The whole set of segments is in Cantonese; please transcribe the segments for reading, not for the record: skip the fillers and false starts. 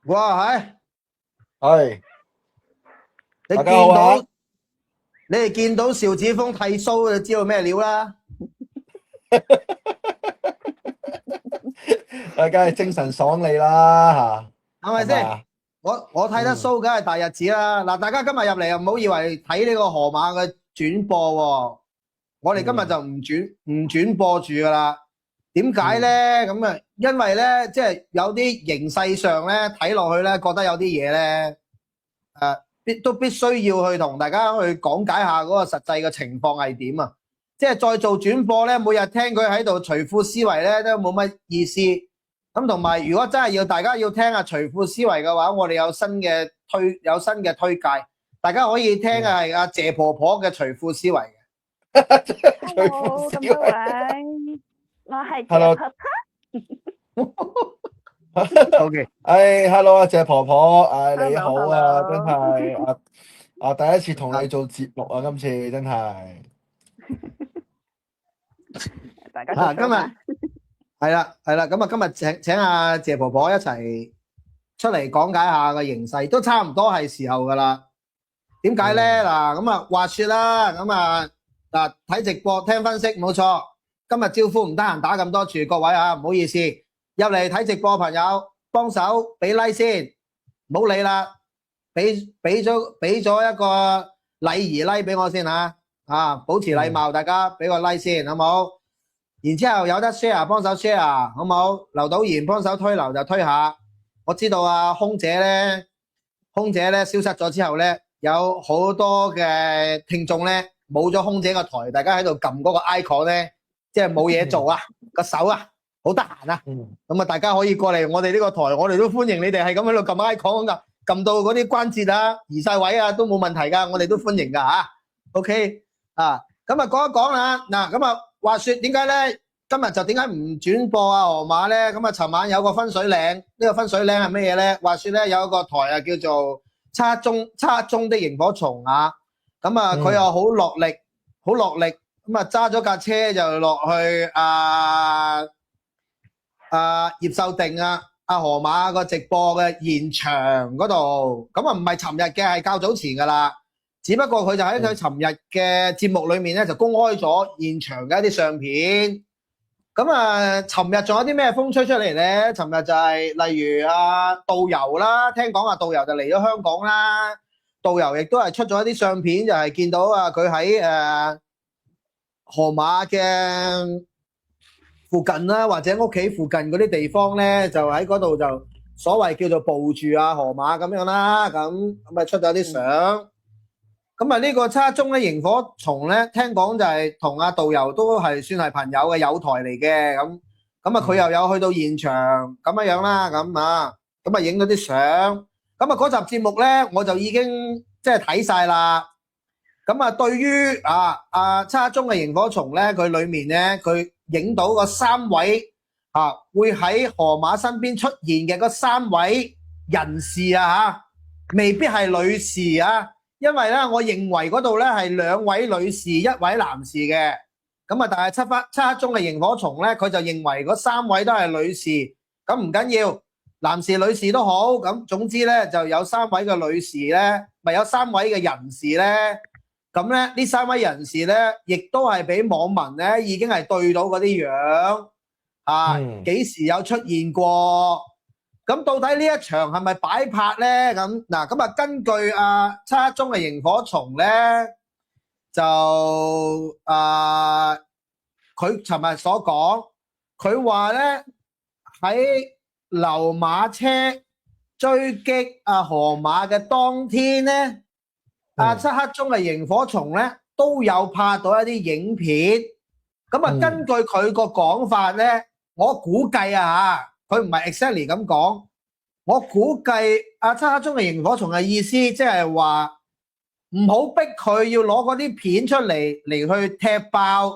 哇，係，你大家好啊！你哋見到邵子峰剃鬚就知道咩料啦。梗係精神爽利啦係咪先？係咪啊？我睇得蘇梗係大日子啦。嗱，大家今日入嚟又唔好以為睇呢個河馬嘅轉播喎。我哋今日就唔轉播住噶啦。點解咧？咁啊，因為咧，即係有啲形勢上咧睇落去咧，覺得有啲嘢咧，都必須要去同大家去講解下嗰個實際嘅情況係點啊！即係再做轉播咧，每日聽佢喺度隨富思維咧，都冇乜意思。咁同埋，如果真係大家要聽下隨富思維嘅話，我哋有新嘅推介，大家可以聽嘅係阿謝婆婆嘅隨富思維嘅。Hello，咁多位，我係謝 Hello 婆婆。OK，hello 啊，謝婆婆，你好 Hello，啊， hello 真係第一次同你做節目啊，今次真係大家今日係啦，咁啊，今日請阿謝婆婆一齊出嚟講解下個形勢，都差唔多係時候噶啦。點解咧？嗱，咁啊，話說啦，咁啊，嗱，睇直播聽分析冇錯。今日招呼唔得閒打咁多處，各位啊，唔好意思，入嚟睇直播朋友幫手俾 like 先，唔好理啦，俾咗一個禮儀 like 俾我先吓，保持禮貌，大家俾個 like 先，好冇？然之後有得 share 幫手 share，好冇？劉導賢幫手推流就推下。我知道啊，空姐咧消失咗之後咧，有好多嘅聽眾咧冇咗空姐個台，大家喺度撳嗰個 icon 咧，即係冇嘢做啊，個手啊好得閒啊。咁啊，大家可以過嚟我哋呢個台，我哋都歡迎你哋係咁喺度撳 icon 噶，撳到嗰啲關節啊、移晒位啊都冇問題噶，我哋都歡迎噶吓。OK 啊，咁啊講一講啦。嗱，咁啊話說點解咧？今日就點解唔轉播啊河馬咧？咁啊，尋晚有個分水嶺，呢個分水嶺係咩嘢咧？話說咧有一個台啊叫做叉中的螢火蟲啊，咁啊佢又好落力，咁啊揸咗架車就落去葉秀定阿河馬個直播嘅現場嗰度，咁啊唔係尋日嘅，係較早前噶啦。只不過佢就喺佢尋日嘅節目裏面咧就公開咗現場嘅一啲相片。咁啊，尋日仲有啲咩風吹出嚟咧？尋日就係例如導遊啦，聽講導遊就嚟咗香港啦。導遊亦都係出咗一啲相片，就係見到佢喺河馬嘅附近啦，或者屋企附近嗰啲地方咧，就喺嗰度就所謂叫做捕住河馬咁樣啦。咁啊出咗啲相。咁啊呢個叉中咧螢火蟲咧，聽講就係同導遊都係算係朋友嘅友台嚟嘅。咁啊佢又有去到現場咁樣啦。咁啊影咗啲相。咁啊嗰集節目咧我就已經即係睇晒啦。咁啊對於叉中嘅螢火蟲咧，佢裏面咧佢影到個三位會喺河馬身邊出現嘅嗰三位人士未必係女士因為咧，我認為嗰度咧係兩位女士，一位男士嘅。咁啊，但係叉中嘅螢火蟲咧，佢就認為嗰三位都係女士。咁唔緊要，男士女士都好。咁總之咧，就有三位嘅女士咧，咪有三位嘅人士咧。咁咧，呢三位人士咧，亦都係俾網民咧已經係對到嗰啲樣幾時有出現過？咁到底呢一場係咪擺拍咧？咁嗱，咁啊根據叉中嘅螢火蟲咧，就佢尋日所講，佢話咧喺溜馬車追擊河馬嘅當天咧，叉中嘅螢火蟲咧都有拍到一啲影片。咁啊根據佢個講法咧，我估計佢唔係 exactly 咁講，我估計叉中嘅螢火蟲嘅意思即係話唔好逼佢要攞嗰啲片出嚟去踢爆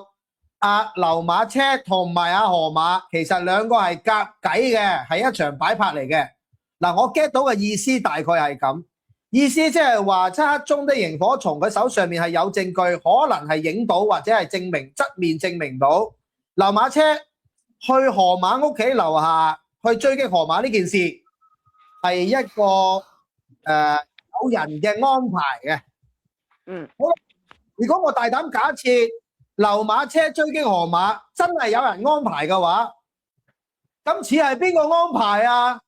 溜馬車同埋河馬，其實兩個係夾計嘅，係一場擺拍嚟嘅。嗱，我 get 到嘅意思大概係咁，意思即係話叉中的螢火蟲佢手上面係有證據，可能係影到或者係證明側面證明到溜馬車去河馬屋企樓下去追擊河馬呢件事係一個有人嘅安排嘅。好啦，如果我大膽假設流馬車追擊河馬真係有人安排嘅話，咁似係邊個安排啊？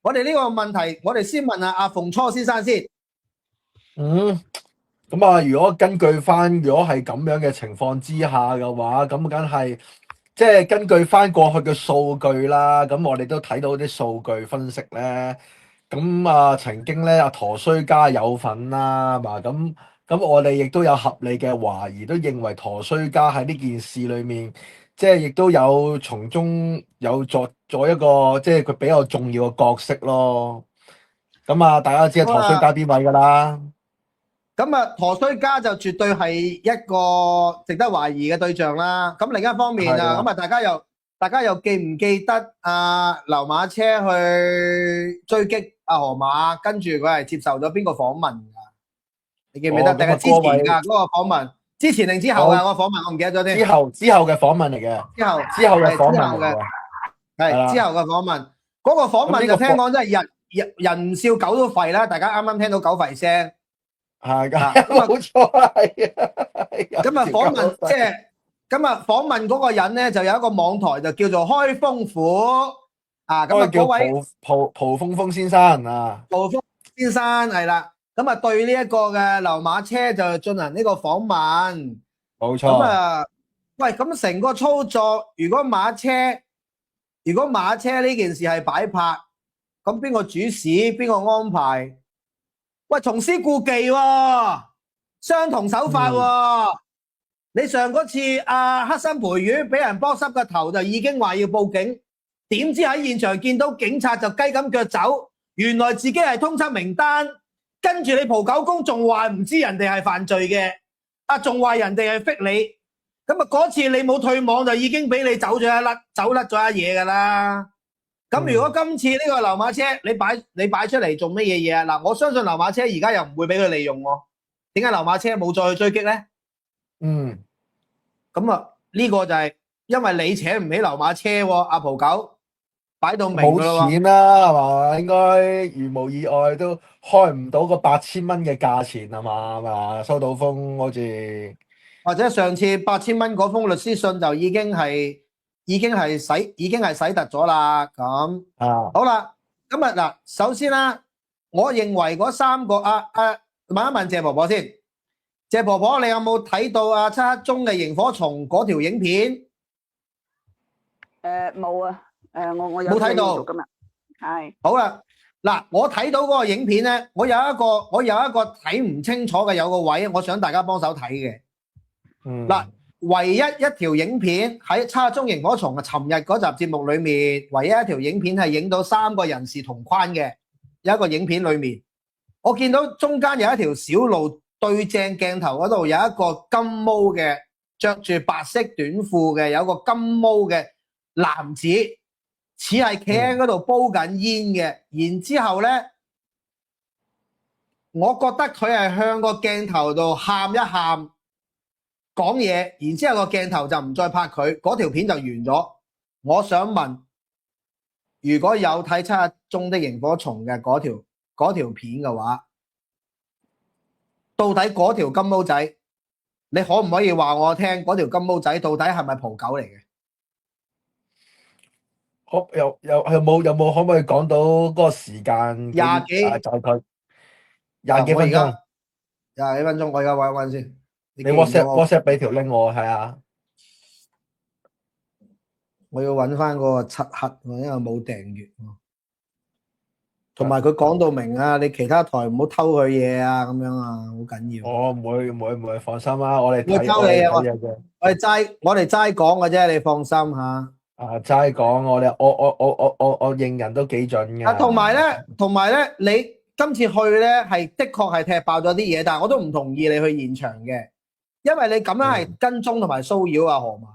我哋呢個問題，我哋先問下阿鳳初先生先。咁啊，如果根據翻，如果係咁樣嘅情況之下嘅話，咁梗係即係根據翻過去嘅數據啦。咁我哋都睇到啲數據分析咧。咁啊，曾經咧阿陀衰家有份啦，嘛咁我哋亦都有合理嘅懷疑，都認為陀衰家喺呢件事裏面，即係亦都有從中有作咗一個即係佢比較重要嘅角色咯。咁啊，大家都知陀衰家邊位㗎啦。咁啊，陀衰家就絕對係一個值得懷疑嘅對象啦。咁另一方面啊，咁啊，大家又記唔記得流馬車去追擊阿河馬，跟住佢係接受咗邊個訪問㗎？你記唔記得？定係之前㗎嗰個訪問？之前定之後㗎嗰個訪問？我唔記得咗添。之後嘅訪問嚟嘅。之後嘅訪問嚟嘅。係之後嘅訪問。嗰個訪問就聽講真係人笑狗都吠啦。大家啱啱聽到狗吠聲。係噶，冇錯係啊。咁啊訪問即係咁啊訪問嗰個人咧，就有一個網台就叫做開封府啊。咁啊嗰位蒲鋒鋒先生啊，蒲鋒先生係啦。咁啊對呢一個嘅流馬車就進行呢個訪問。冇錯。咁啊，喂，咁成個操作，如果馬車呢件事係擺拍，咁邊個主使，邊個安排？喂，重施故技喎，相同手法喎。你上嗰次黑心培魚俾人剝濕個頭就已經話要報警，點知喺現場見到警察就雞咁腳走，原來自己係通緝名單，跟住你蒲狗公仲話唔知人哋係犯罪嘅，仲話人哋係逼你，咁啊嗰次你冇退網就已經俾你走甩咗一嘢㗎啦。咁如果今次呢個流馬車你擺出嚟做乜嘢嘢啊？嗱，我相信流馬車而家又唔會俾佢利用喎。點解流馬車冇再去追擊咧？咁啊呢個就係因為你請唔起流馬車喎，阿蒲狗擺到明㗎啦喎。冇錢啦係嘛？應該如無意外都開唔到個8000蚊嘅價錢係嘛？收到風好似，或者上次8000蚊嗰封律師信就已經係洗突咗啦。咁好啦，咁啊嗱，首先啦，我認為嗰三個問一問謝婆婆先。謝婆婆，你有冇睇到漆黑中嘅螢火蟲嗰條影片？冇啊，我有冇睇到今日係。好啦，嗱，我睇到嗰個影片咧，我有一個睇唔清楚嘅有個位，我想大家幫手睇嘅。嗱，唯一一條影片喺漆黑中螢火蟲尋日嗰集節目裏面，唯一一條影片係影到3個人士同框嘅，有一個影片裏面，我見到中間有一條小路。對正鏡頭嗰度有一個金毛嘅，着住白色短褲嘅，有一個金毛嘅男子，似係企喺嗰度煲緊煙嘅。然之後呢，我覺得佢係向個鏡頭度喊一喊，講嘢，然之後個鏡頭就唔再拍佢，嗰條片就完咗。我想問，如果有睇漆黑中的螢火蟲嘅嗰條片嘅話，到底嗰條金毛仔，你可唔可以話我聽嗰條金毛仔到底係咪蒲狗嚟嘅？有冇可唔可以講到嗰個時間？大概廿幾分鐘。廿幾分鐘，我而家揾一揾先。你 WhatsApp 俾條 link 我睇下。我要揾翻嗰個漆黑，因為冇訂閱。同埋佢講到明啊，你其他台唔好偷佢嘢啊，咁樣啊，好緊要。我唔會，放心啦，我哋睇偷你啊！我哋齋講嘅啫，你放心嚇。齋講，我認人都幾準嘅。同埋咧，你今次去咧係的確係踢爆咗啲嘢，但係我都唔同意你去現場嘅，因為你咁樣係跟蹤同埋騷擾啊河馬。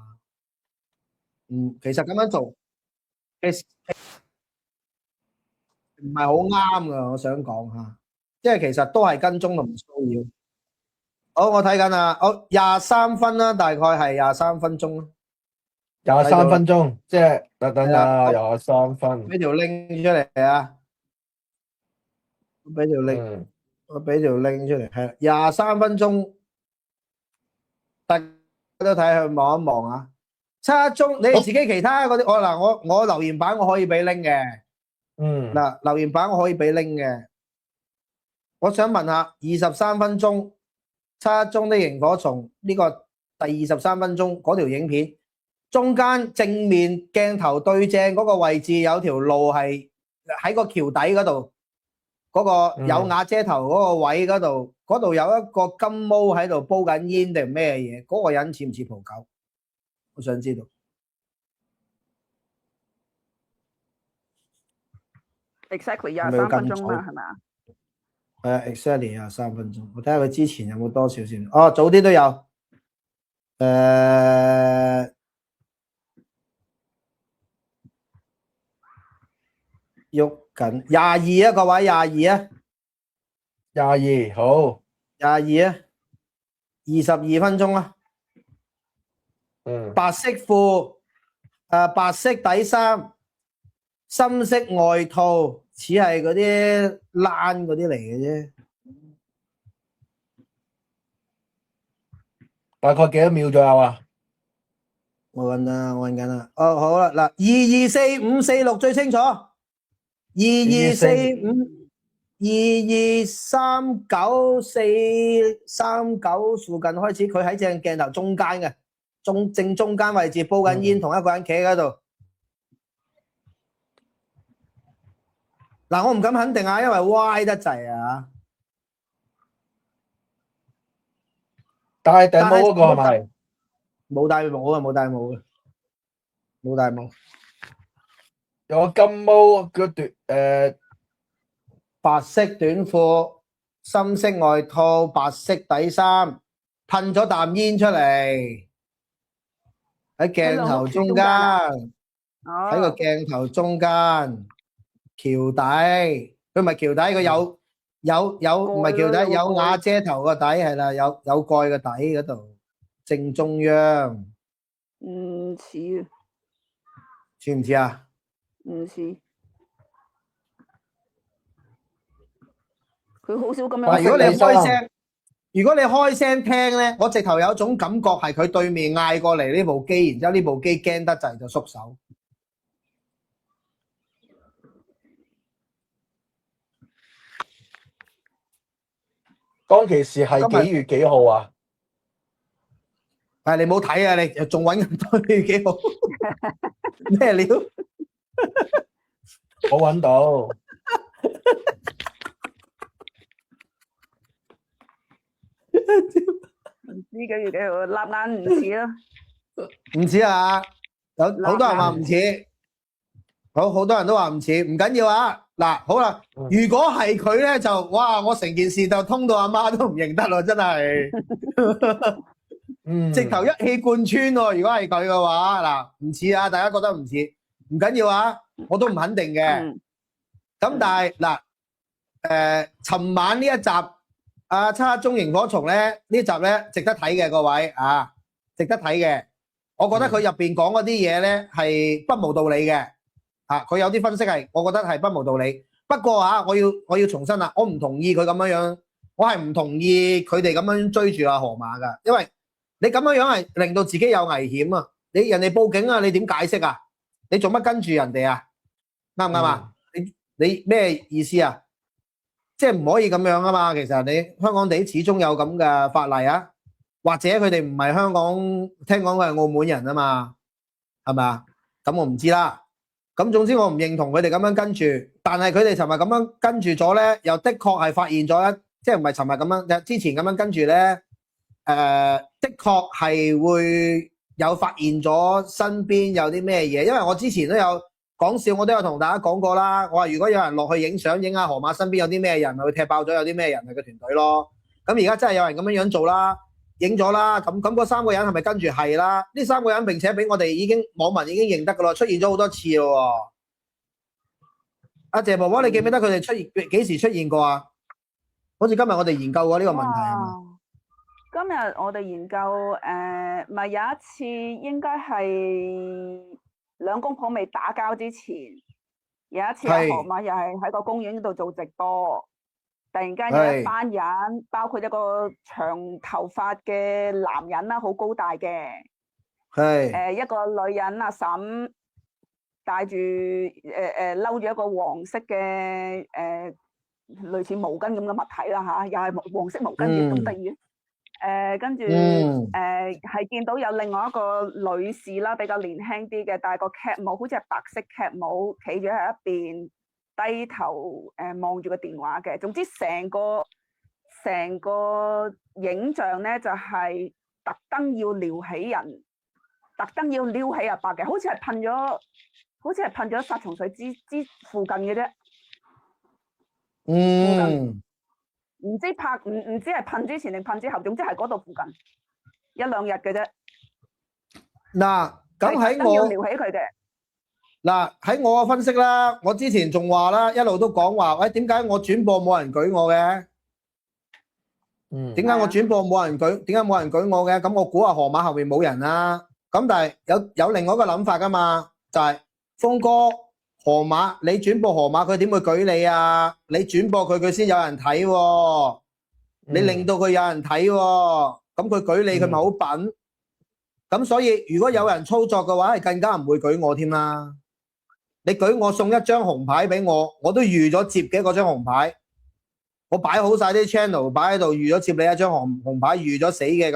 其實咁樣做，唔係好啱噶，我想講下，即係其實都係跟蹤同騷擾。好，我睇緊啦，好23分啦，大概係23分鐘啦。23分鐘，即係等23分。俾條 link 出嚟啊！我俾條 link，嗯，我俾條 link 出嚟，係23分鐘，大家都睇去望一望啊。7-1-中，你哋自己其他嗰啲，我留言版我可以俾 link 嘅。嗯，嗱，留言版我可以俾 link 嘅。我想問下，23分鐘7-1-中的螢火蟲呢個第23分鐘嗰條影片，中間正面鏡頭對正嗰個位置有條路係喺個橋底嗰度，嗰個有瓦遮頭嗰個位嗰度，嗰度有一個金毛喺度煲緊煙定咩嘢？嗰個人似唔似蒲狗？我想知道。exactly 23分鐘嘛，係咪啊？係啊，exactly 23分鐘。我睇下佢之前有冇多少先。哦，早啲都有。喐緊22啊，各位22啊22好， 22啊，22分鐘啦。嗯，白色褲，白色底衫，深色外套，似係嗰啲冷嗰啲嚟嘅啫。大概幾多秒左右啊？我揾啦，我揾緊啦。哦，好啦，嗱，224546最清楚，224522394439附近開始，佢喺正鏡頭中間嘅，正中間位置煲緊煙，同一個人企喺度。嗱，我唔敢肯定啊，因為歪得滯啊。戴頂帽嗰個係咪？冇戴帽啊，冇戴帽嘅，冇戴帽。有個金毛嗰段白色短褲，深色外套，白色底衫，噴咗啖煙出嚟，喺鏡頭中間，喺個鏡頭中間，橋底，佢唔係橋底，佢有唔係橋底，有瓦遮頭個底係啦，有蓋個底嗰度，正中央。唔似啊，似唔似啊？唔似。佢好少咁樣。嗱，如果你開聲聽咧，我直頭有種感覺係佢對面嗌過嚟呢部機，然之後呢部機驚得滯就縮手。當其時係幾月幾號啊？你冇睇啊！你仲揾咁多月幾號？咩料？冇揾到。唔知幾月幾號，立眼唔似咯。唔似啊！有好多人話唔似，好多人都話唔似，唔緊要啊！嗱，好啦，如果係佢咧，就哇！我成件事就通到阿媽都唔認得咯，真係。直頭一氣貫穿喎！如果係佢嘅話，嗱，唔似啊！大家覺得唔似，唔緊要啊！我都唔肯定嘅。咁但係嗱，尋晚呢一集7-1-中螢火蟲咧，呢集咧值得睇嘅，各位啊，值得睇嘅。我覺得佢入邊講嗰啲嘢咧係不無道理嘅。佢有啲分析係，我覺得係不無道理。不過我要重申啦，我唔同意佢咁樣，我係唔同意佢哋咁樣追住阿河馬噶，因為你咁樣係令到自己有危險啊！人哋報警啊，你點解釋啊？你做乜跟住人哋啊？啱唔啱啊？你咩意思啊？即係唔可以咁樣啊嘛！其實你香港地始終有咁嘅法例啊，或者佢哋唔係香港，聽講佢係澳門人啊嘛，係咪啊？咁我唔知啦。咁總之我唔認同佢哋咁樣跟住，但係佢哋尋日咁樣跟住咗咧，又的確係發現咗即係唔係尋日咁樣，之前咁樣跟住咧，的確係會有發現咗身邊有啲咩嘢，因為我之前都有講笑，我都有同大家講過啦。我話如果有人落去影相，影下河馬身邊有啲咩人，佢踢爆咗有啲咩人係個團隊咯。咁而家真係有人咁樣做啦，影咗啦。咁嗰3個人係咪跟住係啦？呢3個人並且俾我哋網民已經認得噶啦，出現咗好多次咯。阿謝婆婆，你記唔記得佢哋出現幾時出現過啊？好似今日我哋研究過呢個問題係嘛？今日我哋研究唔係有一次應該係兩公婆未打交之前，有一次阿河馬又係喺個公園度做直播，突然間有一班人，包括一個長頭髮嘅男人啦，好高大嘅，係一個女人阿嬸帶住嬲住一個黃色嘅類似毛巾咁嘅物體啦嚇，又係黃色毛巾嘅，咁得意。跟住係見到有另外一個女士啦，比較年輕啲嘅，戴個 cap 帽，好似係白色 cap 帽，企咗喺一邊，低頭望住個電話嘅。總之成個影像咧，就係特登要撩起人，特登要撩起阿伯嘅，好似係噴咗殺蟲水之附近嘅啫。唔知係噴之前定噴之後，總之係嗰度附近一兩日嘅啫。嗱，咁喺我要撩起佢嘅。嗱，喺我嘅分析啦，我之前仲話啦，一路都講話，喂，點解我轉播冇人舉我嘅？點解我轉播冇人舉？點解冇人舉我嘅？咁我估下河馬後面冇人啦。咁但係有另外一個諗法噶嘛，就係峰哥。河馬，你轉播河馬，佢點會舉你啊？你轉播佢，佢先有人睇喎。你令到佢有人睇喎，咁佢舉你，佢咪好笨？咁所以如果有人操作嘅話，係更加唔會舉我添啦。你舉我送一張紅牌俾我，我都預咗接嘅嗰張紅牌，我擺好晒啲 channel 擺喺度，預咗接你一張紅牌，預咗死嘅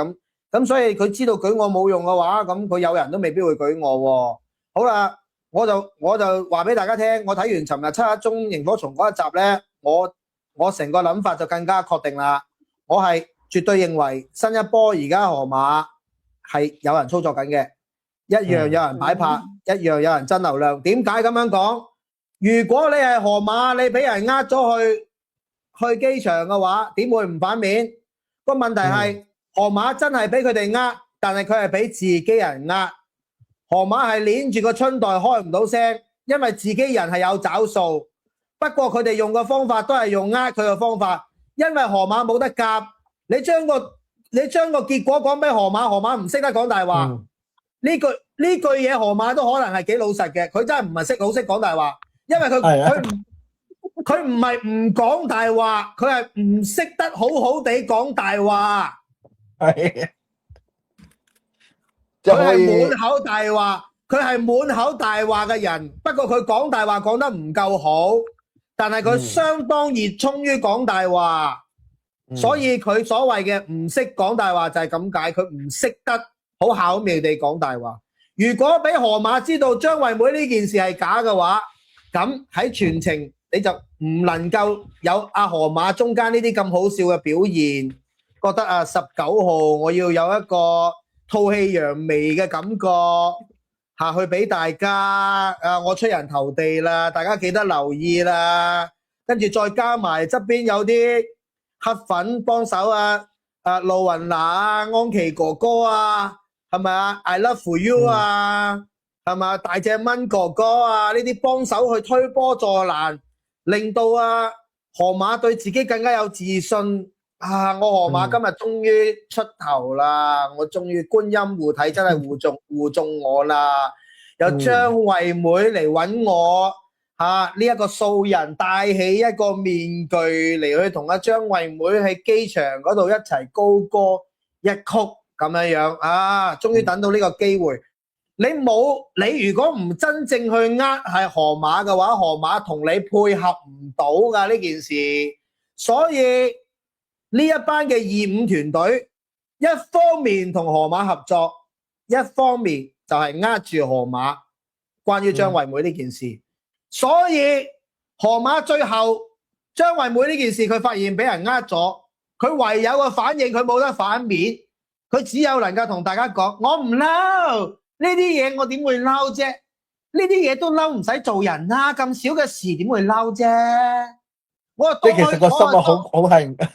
咁所以佢知道舉我冇用嘅話，咁佢有人都未必會舉我喎。好啦。我就話俾大家聽，我睇完尋日七一宗螢火蟲嗰一集呢，我成個諗法就更加確定啦。我係絕對認為新一波而家河馬係有人操作緊嘅，一樣有人擺拍，一樣有人爭流量。點解咁樣講？如果你係河馬，你俾人呃咗去機場嘅話，點會唔反面？個問題係河馬真係俾佢哋呃，但係佢係俾自己人呃。河馬係捏住個春袋開唔到聲，因為自己人係有找數。不過佢哋用嘅方法都係用呃佢嘅方法，因為河馬冇得夾。你將個結果講俾河馬，河馬唔識得講大話。呢句嘢河馬都可能係幾老實嘅，佢真係唔係好識講大話，因為佢唔係唔講大話，佢係唔識得好好地講大話。係。佢係滿口大話，佢係滿口大話嘅人。不過佢講大話講得唔夠好，但係佢相當熱衷於講大話，所以佢所謂嘅唔識講大話就係咁解，佢唔識得好巧妙地講大話。如果俾河馬知道張惠妹呢件事係假嘅話，咁喺全程你就唔能夠有阿河馬中間呢啲咁好笑嘅表現，覺得啊19號我要有一個吐氣揚眉嘅感覺下去俾大家我出人頭地啦，大家記得留意啦。跟住再加埋側邊有啲黑粉幫手露雲娜安琪哥哥係咪啊 I love for you 係咪大隻蚊哥哥呢啲幫手去推波助瀾，令到河馬對自己更加有自信。我河馬今日終於出頭啦！我終於觀音護體真係護中我啦！有張惠妹嚟揾我呢一個素人戴起一個面具嚟去同阿張惠妹喺機場嗰度一齊高歌一曲咁樣終於等到呢個機會。你如果唔真正去係河馬嘅話，河馬同你配合唔到㗎呢件事，所以呢一班嘅25團隊，一方面同河馬合作，一方面就係呃住河馬關於張惠妹呢件事。所以河馬最後張惠妹呢件事，佢發現俾人呃咗，佢唯有個反應，佢冇得反面，佢只有能夠同大家講：我唔嬲，呢啲嘢我點會嬲啫？呢啲嘢都嬲唔使做人啦，咁少嘅事點會嬲啫？即係其實個心好興。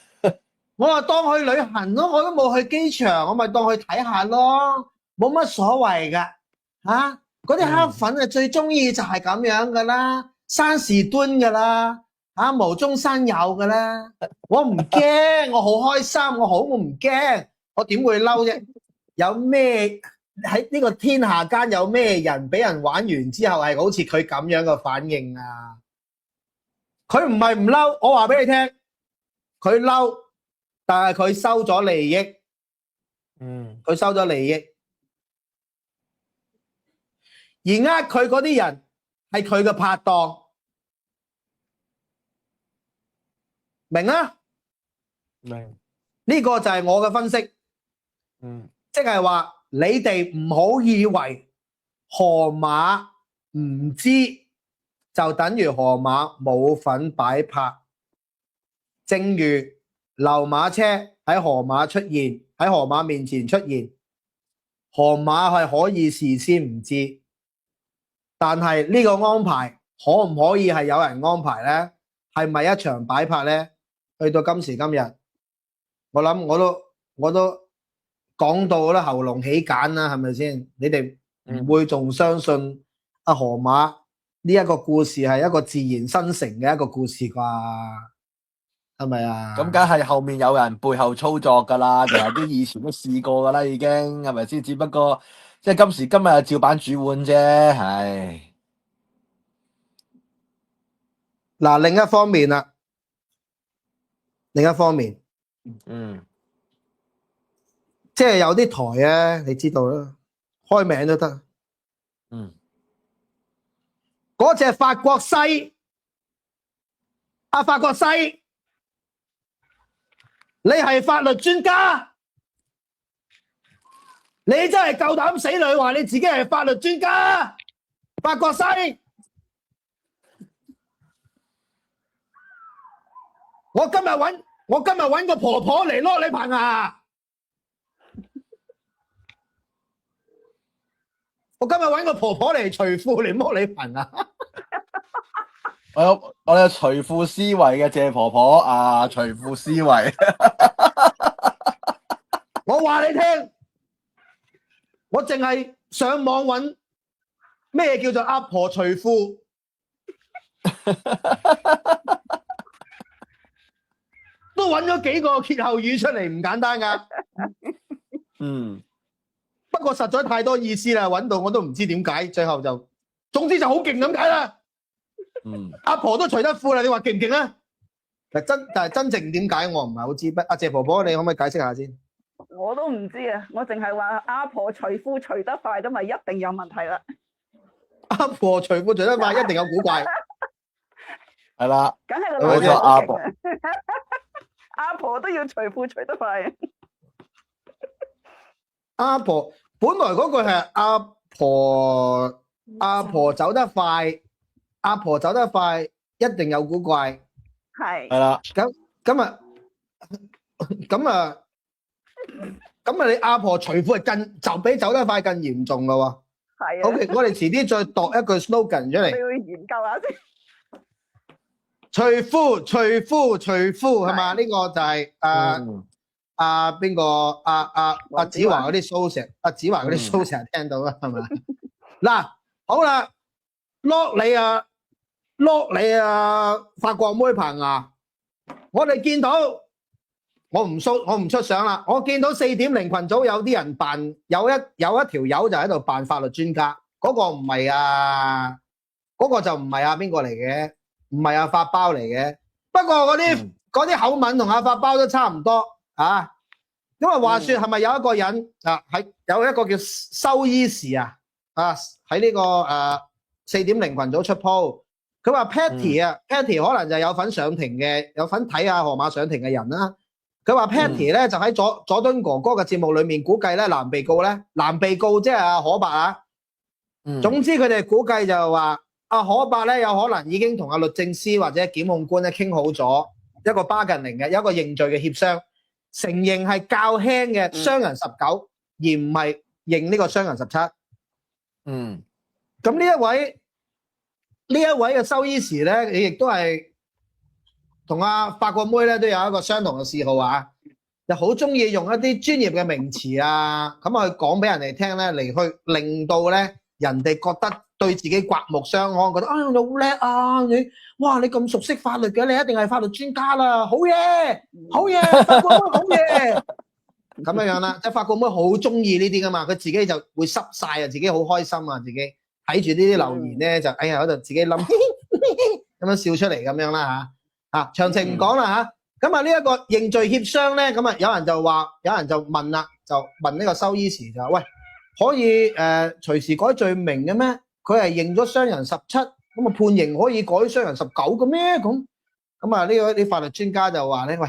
我話當去旅行咯，我都冇去機場，我咪當去睇下咯，冇乜所謂噶嗰啲黑粉最中意就係咁樣噶啦，山士敦噶啦無中生有噶啦，我唔驚，我好開心，我唔驚，我點會嬲啫？有咩喺呢個天下間有咩人俾人玩完之後係好似佢咁樣嘅反應啊？佢唔係唔嬲，我話俾你聽。佢嬲，但係佢收咗利益，佢收咗利益，而佢嗰啲人係佢嘅拍檔，明啊？明。呢個就係我嘅分析，即係話你哋唔好以為河馬唔知就等於河馬冇份擺拍，正如溜馬車喺河馬出現，喺河馬面前出現，河馬係可以事先唔知，但係呢個安排可唔可以係有人安排呢？係咪一場擺拍呢？去到今時今日，我諗我都講到啦，喉嚨起繭啦，係咪先？你哋唔會仲相信阿河馬呢一個故事係一個自然生成嘅一個故事啩？係咪啊？咁梗係後面有人背後操作㗎啦，其實啲以前都試過㗎啦，已經係咪先？只不過即係今時今日照版煮碗啫，唉。嗱，另一方面啦，即係有啲台咧，你知道啦，開名都得。嗰隻法國西，法國西，你係法律專家，你真係夠膽死女話你自己係法律專家，法國西。我今日搵個婆婆嚟攞你棚牙。我今日搵個婆婆嚟除褲嚟剝你棚牙。我有除褲思維嘅謝婆婆啊，除褲思維。我話你聽，我淨係上網搵咩叫做阿婆除褲。都揾咗幾個歇後語出嚟，唔簡單噶。不過實在太多意思啦，揾到我都唔知點解，最後就總之就好勁咁解啦。阿婆都除得褲啦，你話勁唔勁啊？但係真正點解我唔係好知。阿謝婆婆，你可唔可以解釋下先？我都唔知啊，我淨係話阿婆除褲除得快，咁咪一定有問題啦。阿婆除褲除得快，一定有古怪。係啦，梗係個女人阿婆。阿婆都要除褲除得快。阿婆本來嗰句係阿婆走得快，阿婆走得快一定有古怪。係啦。咁你阿婆除褲係就比走得快更嚴重噶喎。係啊。OK，我哋遲啲再度一句 slogan 出嚟。你要研究下先。除褲係嘛？呢個就係邊個阿子華嗰啲 show 成，阿子華嗰啲 show 成日聽到啦，係咪？嗱，好啦，lock 你啊，法國妹棚牙，我哋見到我唔出相啦，我見到4.0群組有啲人扮有一條友就喺度扮法律專家，嗰個唔係啊，嗰個就唔係啊邊個嚟嘅？唔係阿法包嚟嘅，不過嗰啲口吻同阿法包都差唔多啊。因為話說係咪有一個人喺有一個叫修醫士喺呢個4.0群組出 po， 佢話 Patty 可能就有份上庭嘅，有份睇下河馬上庭嘅人啦。佢話 Patty 咧就喺佐敦哥哥嘅節目裏面估計咧男被告即係阿可伯啊。總之佢哋估計就係話。阿可伯咧有可能已經同阿律政司或者檢控官咧傾好咗一個 bargaining 嘅一個認罪嘅協商，承認係較輕嘅傷人19，而唔係認呢個傷人17。咁呢一位嘅修醫士咧，你亦都係同阿法國妹咧都有一個相同嘅嗜好啊，就好中意用一啲專業嘅名詞啊，咁去講俾人哋聽咧，嚟去令到咧人哋覺得。對自己刮目相看，覺得你好叻啊！你咁熟悉法律嘅，你一定係法律專家啦！好嘢，法國妹好嘢，咁樣啦。即係法國妹好中意呢啲噶嘛，佢自己就會濕晒啊，自己好開心啊，自己睇住呢啲留言咧就喺度自己諗咁樣笑出嚟咁樣啦嚇。詳情唔講啦嚇。咁啊呢一個認罪協商咧，咁啊有人就問啦，就問呢個修醫時就話：喂，可以隨時改罪名嘅咩？佢係認咗傷人17，咁啊判刑可以改傷人19嘅咩？咁啊呢個啲法律專家就話咧：喂，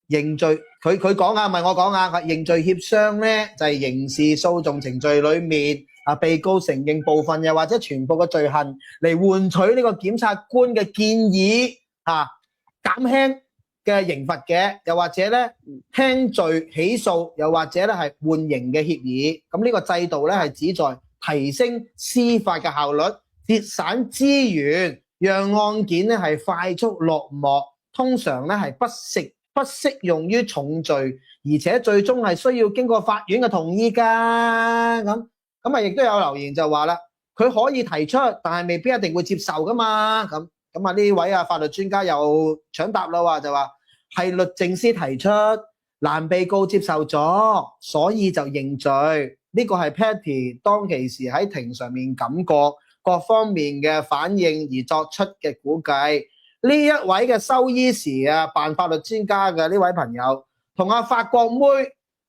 認罪佢講啊，唔係我講啊，認罪協商咧就係刑事訴訟程序裏面啊，被告承認部分又或者全部嘅罪行，嚟換取呢個檢察官嘅建議啊，減輕嘅刑罰嘅，又或者咧輕罪起訴，又或者咧係緩刑嘅協議。咁呢個制度咧係旨在提升司法嘅效率，節省資源，讓案件咧係快速落幕。通常咧係不適用於重罪，而且最終係需要經過法院嘅同意㗎。咁啊，亦都有留言就話啦，佢可以提出，但係未必一定會接受㗎嘛。咁啊呢位法律專家又搶答啦，話就話係律政司提出，男被告接受咗，所以就認罪。呢個係 Patty 當其時喺庭上面感覺各方面嘅反應而作出嘅估計。呢一位嘅修醫時啊，扮法律專家嘅呢位朋友，同阿法國妹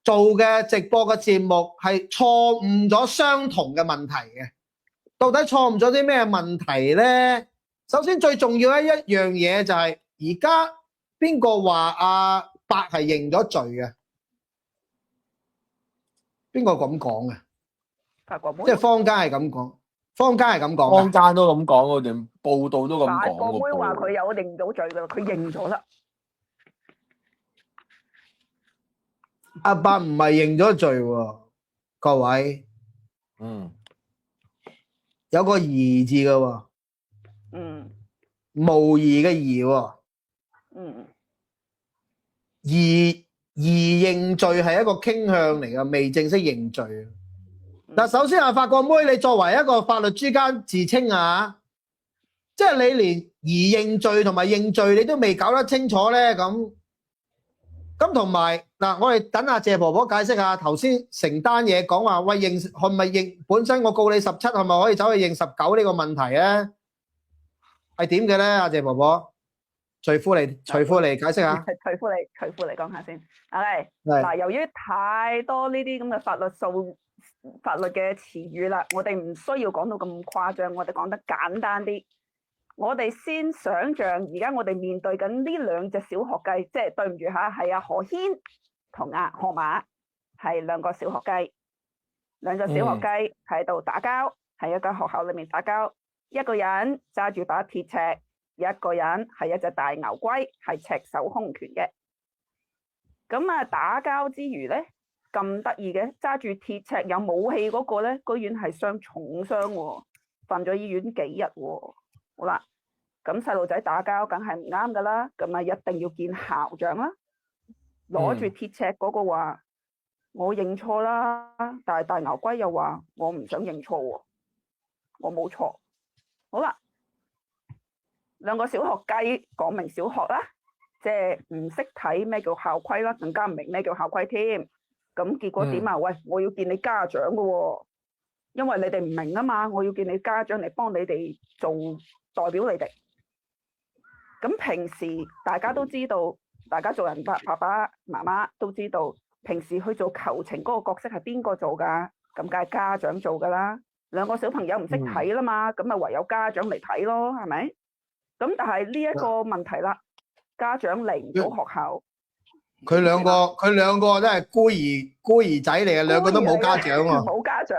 做嘅直播嘅節目係錯誤咗相同嘅問題嘅。到底錯誤咗啲咩問題呢？首先最重要嘅一樣嘢就係而家邊個話阿伯係認咗罪嘅？邊個咁講嘅？法國妹，即係坊間係咁講，坊間係咁講坊間都咁講，連報道都咁法講。國妹話佢有認到罪㗎，佢認咗啦。阿伯唔係認咗罪喎，各位，有個疑字嘅喎，無疑嘅疑喎，疑認罪係一個傾向嚟嘅，未正式認罪。嗱，首先法國妹，你作為一個法律專家自稱啊，即係你連疑認罪同埋認罪你都未搞得清楚咧，咁同埋嗱，我哋等阿謝婆婆解釋下頭先成單嘢講話，喂，認係咪認本身我告你17，係咪可以走去認19呢個問題咧？係點嘅咧？阿謝婆婆，徐夫嚟解釋下。徐夫嚟講下先。係嗱，由於太多呢啲咁嘅法律嘅詞語啦，我哋唔需要講到咁誇張，我哋講得簡單啲。我哋先想像而家我哋面對緊呢兩隻小學雞，即係對唔住嚇，係阿何軒同阿河馬，係兩個小學雞，兩隻小學雞喺度打交，喺一間學校裏面打交，一個人揸住把鐵尺，一個人係一隻大牛龜，係赤手空拳嘅。咁啊，打交之餘咧，咁得意嘅，揸住鐵尺有武器嗰個咧，居然係傷重傷喎，瞓咗醫院幾日喎。好啦，咁細路仔打交梗係唔啱噶啦，咁啊一定要見校長啦。攞住鐵尺嗰個話：我認錯啦，但係大牛龜又話：我唔想認錯喎，我冇錯。好啦，兩個小學雞講明小學啦，即係唔識睇咩叫校規啦，更加唔明咩叫校規添。咁結果點啊？喂，我要見你家長噶喎，因為你哋唔明啊嘛，我要見你家長嚟幫你哋做代表你哋。咁平時大家都知道，大家做人爸爸媽媽都知道，平時去做求情嗰個角色係邊個做㗎？咁梗係家長做㗎啦。兩個小朋友唔識睇啦嘛，咁咪唯有家長嚟睇咯，係咪？咁但係呢一個問題啦，家長嚟唔到學校。佢兩個都係孤兒仔嚟嘅，兩個都冇家長喎。冇家長。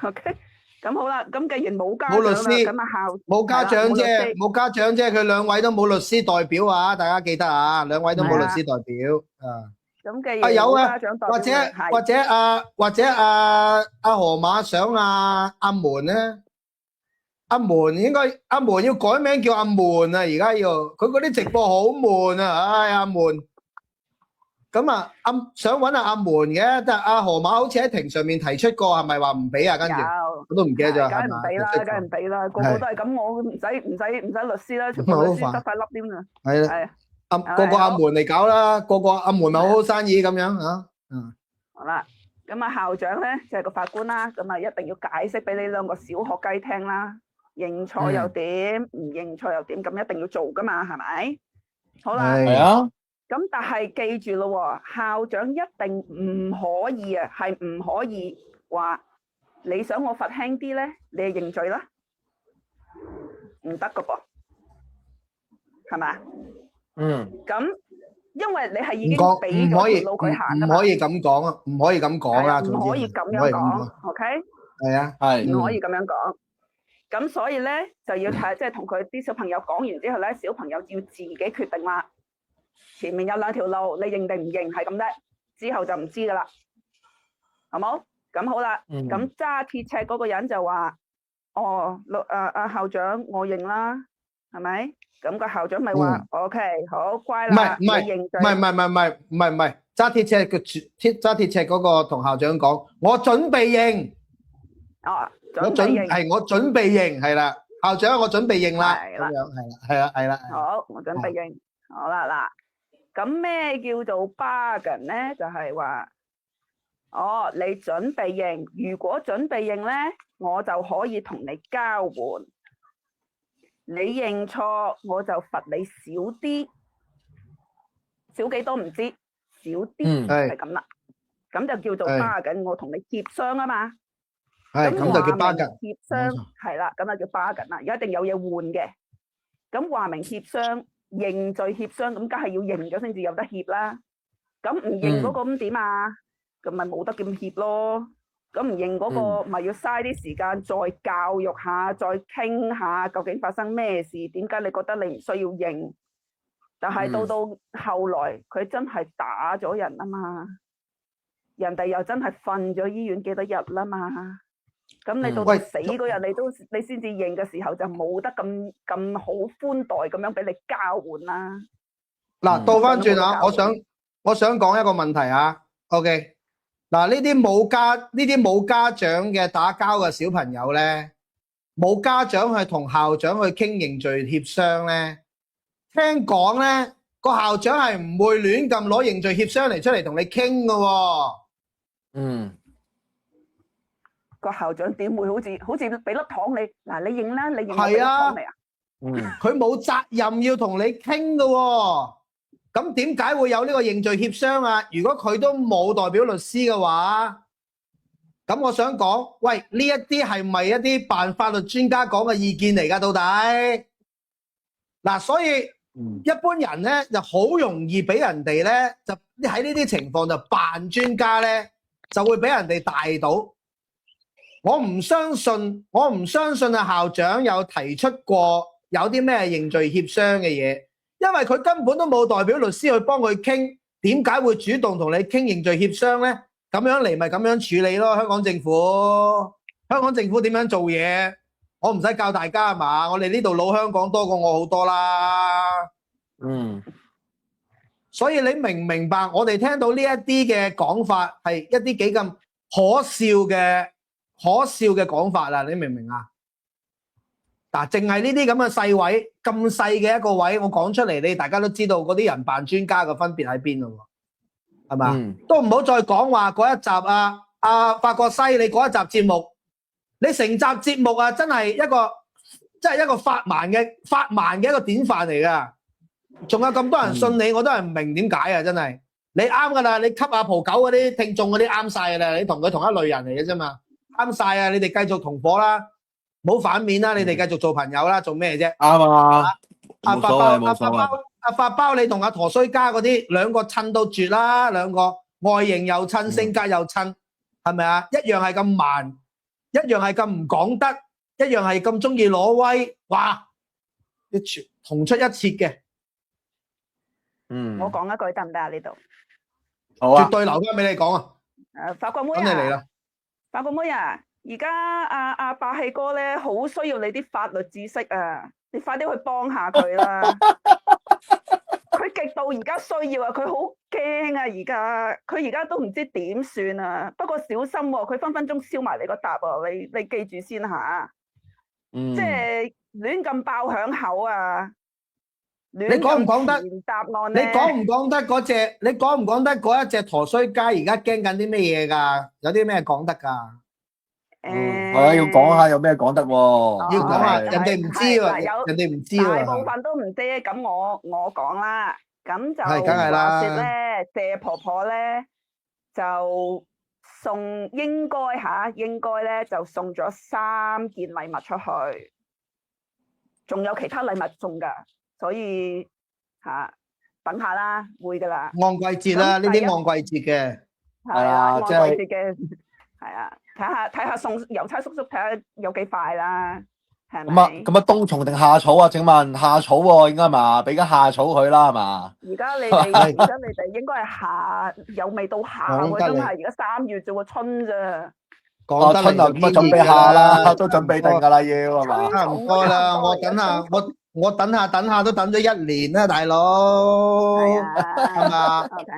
OK。咁好啦，咁既然冇家長啦，咁啊冇家長啫，冇家長啫，佢兩位都冇律師代表啊，大家記得啊，兩位都冇律師代表啊。咁既然冇家長代表，或者阿河馬想阿門咧，阿門要改名叫阿門啊，而家要佢嗰啲直播好悶啊，唉，阿門。咁啊，想揾阿門嘅，但係阿河馬好似喺庭上面提出過，係咪話唔俾啊？跟住我都唔記得咗，梗係唔俾啦，梗係唔俾啦，個個都係咁，我唔使律師啦，全部律師得塊粒添啊！係啊，個阿門嚟搞啦，個阿門咪好好生意咁樣啊！好啦，咁啊校長咧就係個法官啦，咁啊一定要解釋俾你兩個小學雞聽啦，認錯又點，唔認錯又點，咁一定要做噶嘛，係咪？好啦，係啊。咁但係記住咯喎，校長一定唔可以啊，係唔可以話你想我罰輕啲咧，你就認罪啦，唔得噶噃，係咪？咁因為你係已經俾咗條路佢行㗎嘛，唔可以咁講啊，唔可以咁講啦，唔可以咁樣講，OK？係啊，唔可以咁樣講。咁所以咧就要睇，即係同佢啲小朋友講完之後咧，小朋友要自己決定啦。前面有兩條路，你認定唔認係咁啫，之後就唔知噶啦，好冇？咁好啦，咁揸鐵尺嗰個人就話：哦，校長，我認啦，係咪？咁個校長咪話：OK，好乖啦，你認罪。唔係，揸鐵尺嗰個同校長講：我準備認。哦，我準備認，係啦，校長，我準備認啦，咁樣係啦。好，我準備認，好啦嗱，咁咩叫做 bargain 咧？就係話，哦，你準備認，如果準備認咧，我就可以同你交換，你認錯我就罰你少啲，少幾多唔知，少啲係咁啦，咁就叫做 bargain，我同你協商啊嘛。係咁就叫 bargain，協商係啦，咁就叫 bargain啦，一定有嘢換嘅。咁話明協商認罪協商，咁梗係要認咗先至有得協啦。咁唔認嗰個咁點啊？咁咪冇得咁協咯。咁唔認嗰個咪要嘥啲時間再教育下，再傾下究竟發生咩事？點解你覺得你唔需要認？但係到後來佢真係打咗人啊嘛，人哋又真係瞓咗醫院幾多日啦嘛。咁你到死嗰日，你先至認嘅時候，就冇得咁好寬待咁樣俾你交換啦。嗱，倒翻轉啊，我想講一個問題啊。OK，嗱，呢啲冇家長嘅打交嘅小朋友咧，冇家長去同校長去傾認罪協商咧，聽講咧個校長係唔會亂咁攞認罪協商嚟出嚟同你傾噶喎。個校長點會好似俾粒糖你？嗱，你認啦，你認俾粒糖你啊？佢冇責任要同你傾噶喎。咁點解會有呢個認罪協商啊？如果佢都冇代表律師嘅話，咁我想講，喂，呢一啲係咪一啲辦法律專家講嘅意見嚟噶？到底嗱，所以一般人咧就好容易俾人哋咧就喺呢啲情況就扮專家咧，就會俾人哋大到。我唔相信啊校長有提出過有啲咩認罪協商嘅嘢，因為佢根本都冇代表律師去幫佢傾，點解會主動同你傾認罪協商呢？咁樣嚟咪咁樣處理咯。香港政府點樣做嘢，我唔使教大家係嘛？我哋呢度老香港多過我好多啦。所以你明唔明白？我哋聽到呢一啲嘅講法係一啲幾咁可笑嘅講法啦，你明唔明啊？嗱，淨係呢啲咁嘅細位，咁細嘅一個位，我講出嚟，你大家都知道嗰啲人扮專家嘅分別喺邊咯，係嘛？都唔好再講話嗰一集啊，法國西你嗰一集節目，你成集節目啊，真係一個發盲嘅一個典範嚟噶。仲有咁多人信你，我都係唔明點解啊！真係你啱噶啦，你吸阿蒲狗嗰啲聽眾嗰啲啱晒噶啦，你同佢同一類人嚟嘅啫嘛。啱晒啊！你哋繼續同伙啦，唔好反面啦，你哋繼續做朋友啦，做咩啫？啱啊！阿發包，你同阿陀衰家嗰啲兩個襯到絕啦，兩個外形又襯，性格又襯，係咪啊？一樣係咁慢，一樣係咁唔講得，一樣係咁中意攞威，哇！同出一轍嘅。我講一句得唔得啊？呢度好啊，絕對留翻俾你講啊！法國妹咁你嚟啦！法國妹啊，而家阿霸氣哥咧，好需要你啲法律知識啊！你快啲去幫下佢啦！佢極度而家需要啊！佢好驚啊！佢而家都唔知點算啊！不過小心喎，佢分分鐘燒埋你個答喎！你記住先嚇，即係亂咁爆響口啊！你講唔講得答案？你講唔講得嗰隻？你講唔講得嗰一隻陀衰家而家驚緊啲咩嘢㗎？有啲咩講得㗎？係啊，要講下有咩講得喎？要講下，人哋唔知喎，人哋唔知喎。大部分都唔知，咁我講啦。咁就係梗係啦話説咧，謝婆婆咧就應該咧就送咗3件禮物出去，仲有其他禮物送㗎，所以等下啦，會㗎啦。按季節啦，呢咁第一啲按季節嘅。係啊，即係按季節嘅係啊，睇下送郵差叔叔睇下有幾快啦，係咪？咁啊，冬蟲定夏草啊？請問夏草喎，應該係嘛？俾緊夏草佢啦，係嘛？而家你哋應該係夏，有未到夏喎，講得你真係而家3月啫喎，春咋。講得嚟就春啊，咁啊準備下啦，都準備定㗎啦，要係嘛？差唔多啦，我等下都等咗1年啦，大佬。係啊，係嘛？OK，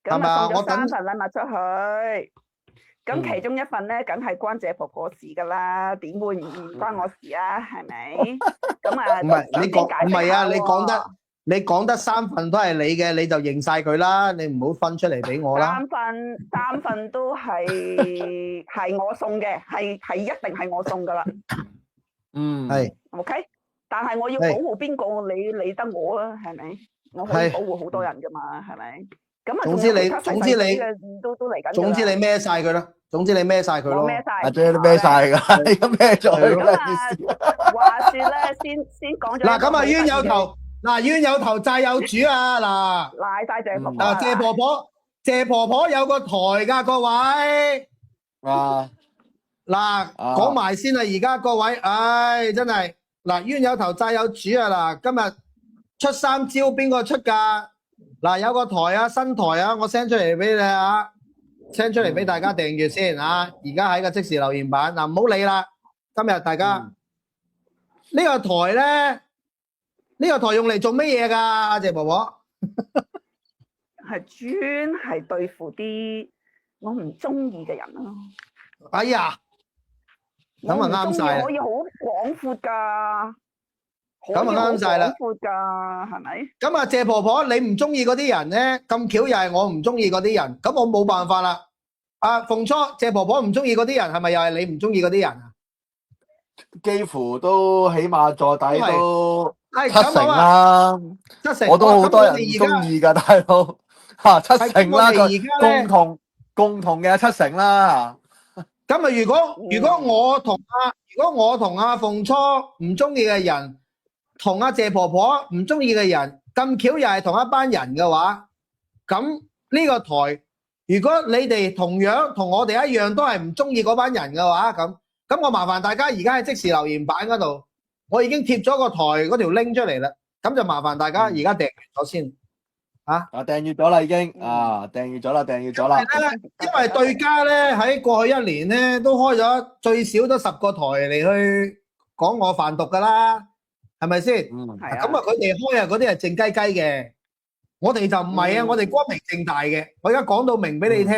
係嘛咁啊送咗我等3份禮物出去，咁其中一份咧，梗係關謝婆婆事㗎啦，點會唔關我事啊？係咪？咁啊，唔係你講唔係啊？喎你講得3份都係你嘅，你就認晒佢啦，你唔好分出嚟俾我啦。三份都係我送嘅，係一定係我送㗎啦。係 OK，但係我要保護邊個？你理得我啊？係咪？我可以保護好多人㗎嘛？係咪？咁啊，總之你都嚟緊。總之你孭晒佢啦，總之你孭晒佢咯。孭晒，阿姐都孭晒㗎，你咁孭咗佢咁啊，話説咧，先講咗。嗱咁啊，冤有頭，冤有頭債有主啊！嗱，賴晒謝婆婆。謝婆婆有個台㗎，各位。嗱，講埋先啦，而家各位，唉，真係嗱，冤有頭債有主啊！嗱，今日出3招，邊個出㗎？嗱，有個台啊，新台啊，我 send 出嚟俾你啊 ，send 出嚟俾大家訂閱先啊！而家喺個即時留言板，嗱，唔好理啦。今日大家呢個台咧，呢個台用嚟做乜嘢㗎？阿謝婆婆係專係對付啲我唔中意嘅人咯。哎呀，咁啊啱晒啦，可以好廣闊㗎。咁啊啱晒啦，廣闊㗎，係咪？咁啊，謝婆婆，你唔中意嗰啲人咧，咁巧又係我唔中意嗰啲人，咁我冇辦法啦。阿鳳初，謝婆婆唔中意嗰啲人，係咪又係你唔中意嗰啲人啊？幾乎都起碼坐底都係7成啦， 7成，我都好多人唔中意㗎，大佬7成啦，共同嘅7成啦。咁啊，如果我同阿鳳初唔中意嘅人，同阿謝婆婆唔中意嘅人，咁巧又係同一班人嘅話，咁呢個台，如果你哋同樣同我哋一樣都係唔中意嗰班人嘅話，咁我麻煩大家而家喺即時留言板嗰度，我已經貼咗個台嗰條 link 出嚟啦，咁就麻煩大家而家訂閱咗先。訂閱咗啦，已經訂閱咗啦。因為對家咧喺過去1年咧都開咗最少都10個台嚟去講我販毒噶啦，係咪先？咁啊，佢哋開啊嗰啲係靜雞雞嘅，我哋就唔係啊，我哋光明正大嘅。我而家講到明俾你聽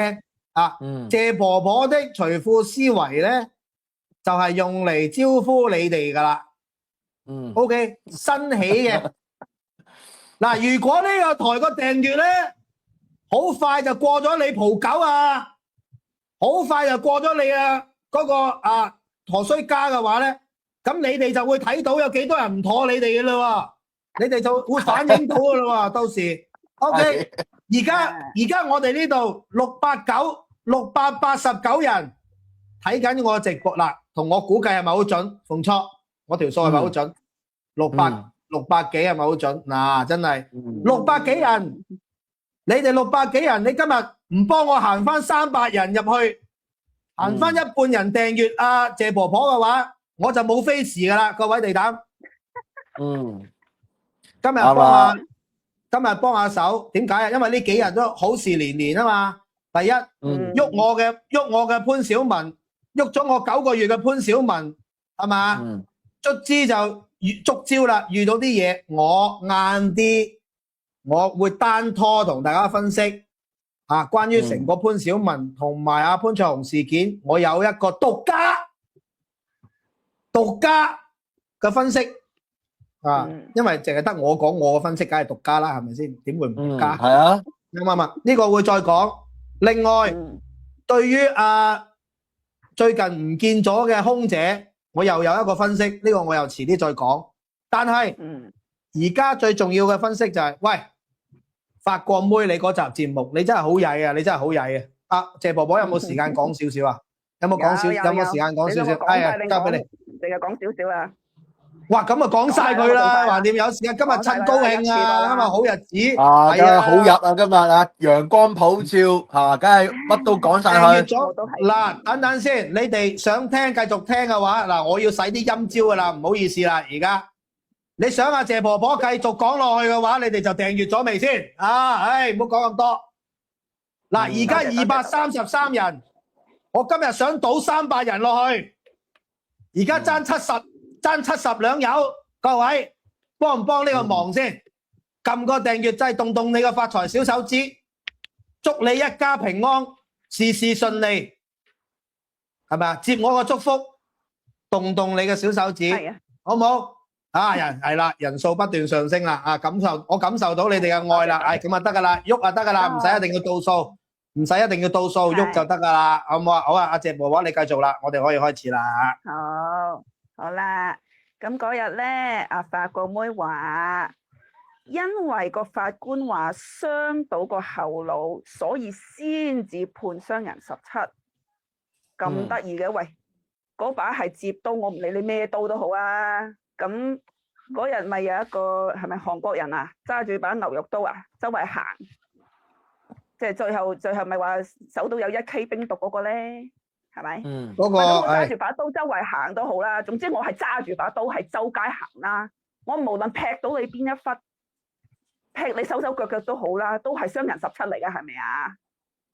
謝婆婆的財富思維咧，就係用嚟招呼你哋噶啦。OK， 新起嘅。嗱，如果呢個台個訂閱咧，好快就過咗你蒲狗啊，好快就過咗你啊嗰個陀衰家嘅話咧，咁你哋就會睇到有幾多人唔妥你哋嘅啦喎，你哋就會反映到嘅啦喎，到時 OK， 而家我哋呢度689人睇緊我嘅直播啦，同我估計係咪好準？鳳初，我條數係咪好準？600幾係咪好準？嗱，真係600幾人，你哋600幾人，你今日唔幫我行翻300人入去，行翻一半人訂閱阿謝婆婆嘅話，我就冇 face 噶啦，各位地膽。今日幫下手，點解啊？因為呢幾日都好事連連啊嘛。第一，喐我嘅潘小文，喐咗我9個月嘅潘小文，係嘛？卒之就捉招啦，遇到啲嘢，我晏啲我會單拖同大家分析關於成個潘小文同埋阿潘卓雄事件，我有一個獨家嘅分析因為淨係得我講我嘅分析，梗係獨家啦，係咪先？點會唔獨家？係啊，啱唔啱？呢個會再講。另外，對於最近唔見咗嘅空姐，我又有一個分析，呢個我又遲啲再講。但係而家最重要嘅分析就係，喂，法國妹你嗰集節目，你真係好曳啊！你真係好曳啊！啊，謝婆婆有冇時間講少少啊？有冇講少？有冇時間講少少？係啊，交俾你。淨係講少少啊！哇，咁啊講晒佢啦，橫掂有時間，今日趁高興啊，今日好日子，啊，梗係啊，係好日啊，今日啊，陽光普照嚇，梗係乜都講晒訂閱去。咗嗱，等等先，你哋想聽繼續聽嘅話，嗱，我要使啲陰招噶啦，唔好意思啦，而家你想阿謝婆婆繼續講落去嘅話，你哋就訂閱咗未先？啊，唉，唔好講咁多。嗱，而家233人，我今日想賭300人落去，而家爭70兩友，各位幫唔幫呢個忙先？撳個訂閱掣，動動你個發財小手指，祝你一家平安，事事順利，係咪啊？接我個祝福，動動你嘅小手指，好唔好？啊，係啦，人數不斷上升啦，啊，我感受到你哋嘅愛啦，咁啊得噶啦，喐啊得噶啦，唔使一定要倒數，唔使一定要倒數，喐就得噶啦，好唔好啊？好啊，阿謝婆婆你繼續啦，我哋可以開始啦。好啦，咁嗰日咧，阿法國妹話，因為個法官話傷到個後腦，所以先至判傷人17。咁得意嘅，喂，嗰把係接刀，我唔理你咩刀都好啊。咁嗰日咪有一個係咪韓國人啊，揸住把牛肉刀啊，周圍行，即係最後咪話搜到有1K 冰毒嗰個咧，係咪？嗰個揸住把刀周圍行都好啦。總之我係揸住把刀係周街行啦。我無論劈到你邊一忽，劈你手手腳腳都好啦，都係傷人17嚟噶，係咪啊？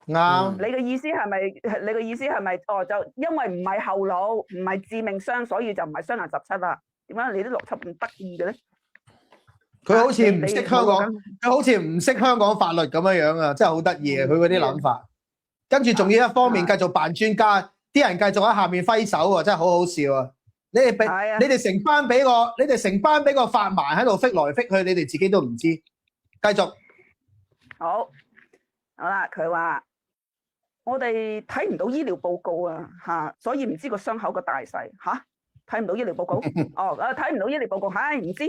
啱。你嘅意思係咪？你嘅意思係咪？哦，就因為唔係後腦，唔係致命傷，所以就唔係傷人17啦。點解你啲邏輯咁得意嘅咧？佢好似唔識香港，佢好似唔識香港法律咁樣樣啊！真係好得意啊！佢嗰啲諗法，跟住仲要一方面繼續扮專家，啲人繼續喺下面揮手喎，真係好好笑啊！你哋成班俾個法盲喺度揈來揈去，你哋自己都唔知。繼續。好啦，佢話我哋睇唔到醫療報告啊，所以唔知個傷口個大細嚇。睇唔到醫療報告？哦，睇唔到醫療報告，唉，唔知。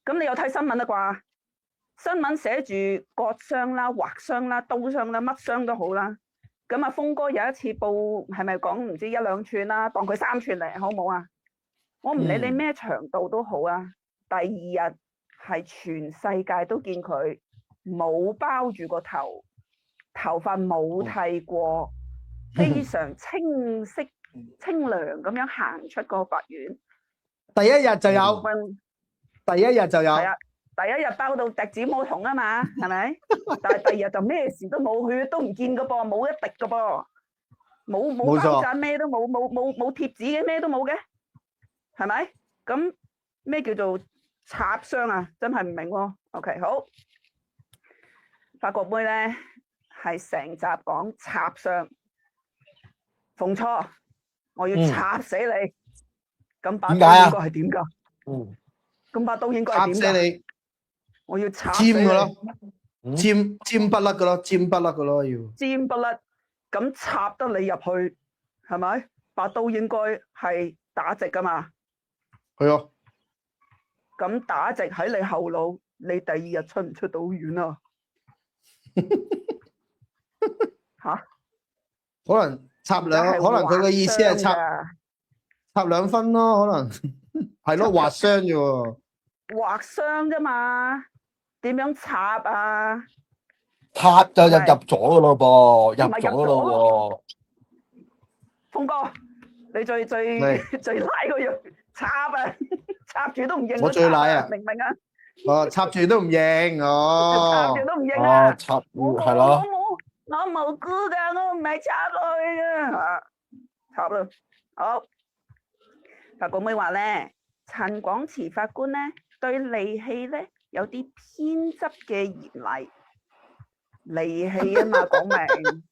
咁你有睇新聞啦啩？新聞寫住割傷啦、劃傷啦、刀傷啦，乜傷都好啦。咁啊，峰哥有一次報係咪講唔知1、2寸啦，當佢3寸嚟，好唔好啊？我唔理你咩長度都好啊。第二日係全世界都見佢冇包住個頭，頭髮冇剃過，非常清晰。清涼咁樣行出個法院，第一日就有，係啊，第一日包到笛子魔童啊嘛，係咪？但係第二日就咩事都冇，血都唔見噶噃，冇一滴噶噃，冇包紮咩都冇，冇貼紙嘅咩都冇嘅，係咪？咁咩叫做插傷啊？真係唔明喎。OK， 好，法國妹咧係成集講插傷，馮錯。我要插死你，咁把刀應該係點噶？咁把刀應該係點噶？插死你！我要插死你！尖噶咯，尖不甩噶咯，尖不甩噶咯要。尖不甩，咁插得你入去，係咪？把刀應該係打直噶嘛？係啊。咁打直喺你後腦，你第2日出唔出到院啊？吓？可能。可能佢嘅意思係插2分咯，可能係咯，劃傷啫喎。劃傷啫嘛，點樣插啊？插就入咗噶咯噃，入咗咯喎。峰哥，你最賴個樣插啊，插住都唔認。我最賴啊，明唔明啊？哦，插住都唔認，哦。插住都唔認啊？插係咯。我無辜噶，我唔係插落去噶，插啦。好，法官妹話咧，陳廣池法官咧對利器咧有啲偏執嘅嚴厲，利器啊嘛，講明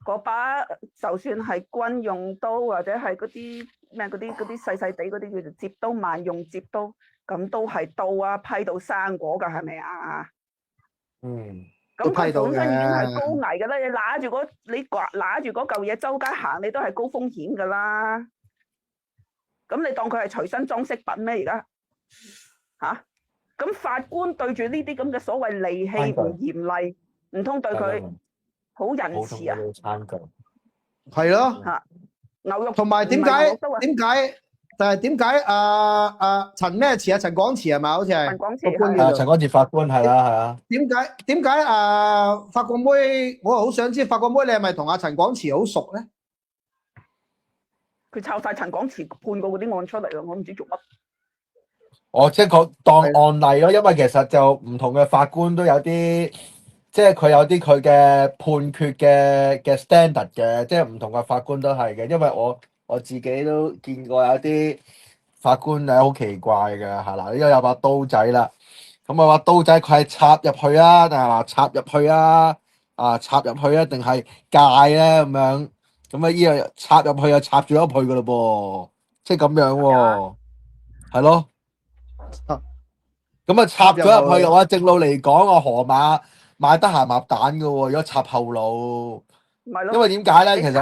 嗰把就算係軍用刀或者係嗰啲咩嗰啲細細地嗰啲叫做摺刀，萬用摺刀，咁都係刀啊，批到生果噶，係咪啊？咁佢本身已經係高危噶啦，你拿住嗰嚿嘢周街行，你都係高風險噶啦。咁你當佢係隨身裝飾品咩？而家吓咁法官對住呢啲咁嘅所謂利器唔嚴厲，唔通對佢好仁慈啊？餐具係咯，嚇牛肉同埋點解陳咩慈啊？陳廣慈係咪？好似係陳廣慈陳廣慈法官係啊。點解法國妹？我好想知法國妹你係咪同阿陳廣慈好熟咧？佢抄晒陳廣慈判過嗰啲案出嚟咯，我唔知做乜。即係講當案例咯，因為其實就唔同嘅法官都有啲，即係佢有啲佢嘅判決嘅 standard 嘅，即係唔同嘅法官都係嘅。因為我自己都見過有啲法官係好奇怪嘅，係啦，呢個有把刀仔啦，咁把刀仔佢係插入去啊，定係插入去啊？插入去啊，定係戒咧咁樣？咁呢個插入去就插住咗去噶咯噃，即係咁樣喎，係咯。咁插咗入去嘅話，正路嚟講，河馬買得鹹鴨蛋嘅喎。如果插後腦，因為點解咧？其實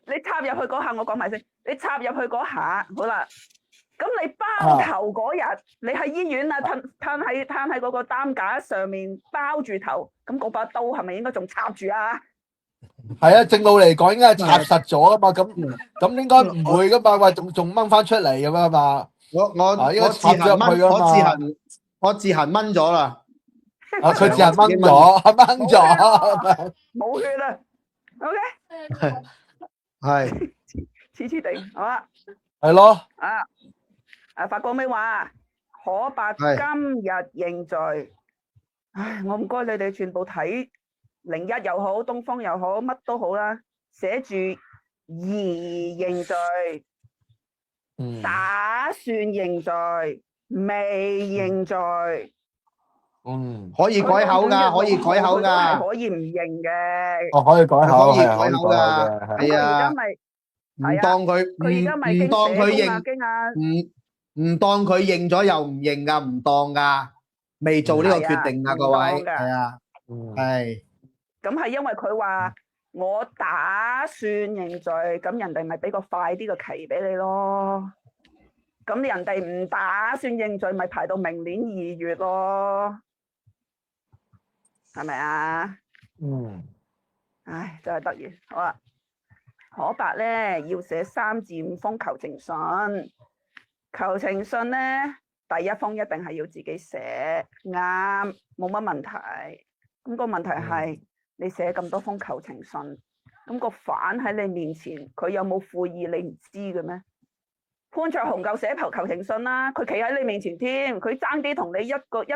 你插入去嗰下，我講埋先。你插入去嗰下，好啦。咁你包頭嗰日，你喺醫院啊，攤喺嗰個擔架上面包住頭，咁嗰把刀係咪應該仲插住啊？係啊，正路嚟講應該係插實咗啊嘛。咁應該唔會噶嘛，喂，仲掹翻出嚟咁樣嘛。我自行掹咗啦。佢自行掹咗，冇血啦。OK。係。黐黐地，好啦。係咯。法官咪話可伯今日認罪。唉，我唔該你哋全部睇01又好，東方又好，乜都好啦，寫住擬認罪。打算認罪，未認罪，可以改口噶，可以改口噶，可以唔認嘅，可以改口，可以改口噶，係啊，唔當佢認咗又唔認噶，唔當噶，未做呢個決定噶，各位，係啊，係。咁係因為佢話我打算認罪，咁人哋咪俾個快啲嘅期俾你咯。咁人哋唔打算認罪，咪排到明年2月咯，係咪啊？唉，真係得意。好啦，可伯咧要寫3至5封求情信，求情信咧第一封一定係要自己寫，啱，冇乜問題。咁個問題係你寫咁多封求情信，咁個犯喺你面前，佢有冇悔意你唔知嘅咩？潘卓雄夠寫求情信啦，佢企喺你面前添，佢爭啲同你一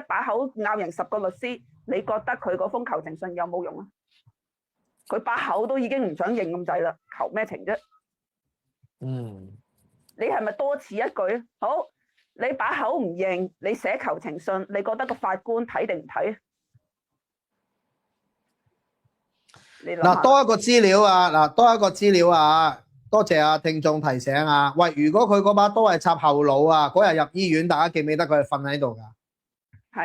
把口拗贏10個律師，你覺得佢嗰封求情信有冇用啊？佢把口都已經唔想認咁滯啦，求咩情啫？你係咪多此一舉？好，你把口唔認，你寫求情信，你覺得個法官睇定唔睇？嗱，多一個資料啊！多謝啊，聽眾提醒啊！喂，如果佢嗰把刀係插後腦啊，嗰日入醫院，大家記唔記得佢係瞓喺度噶？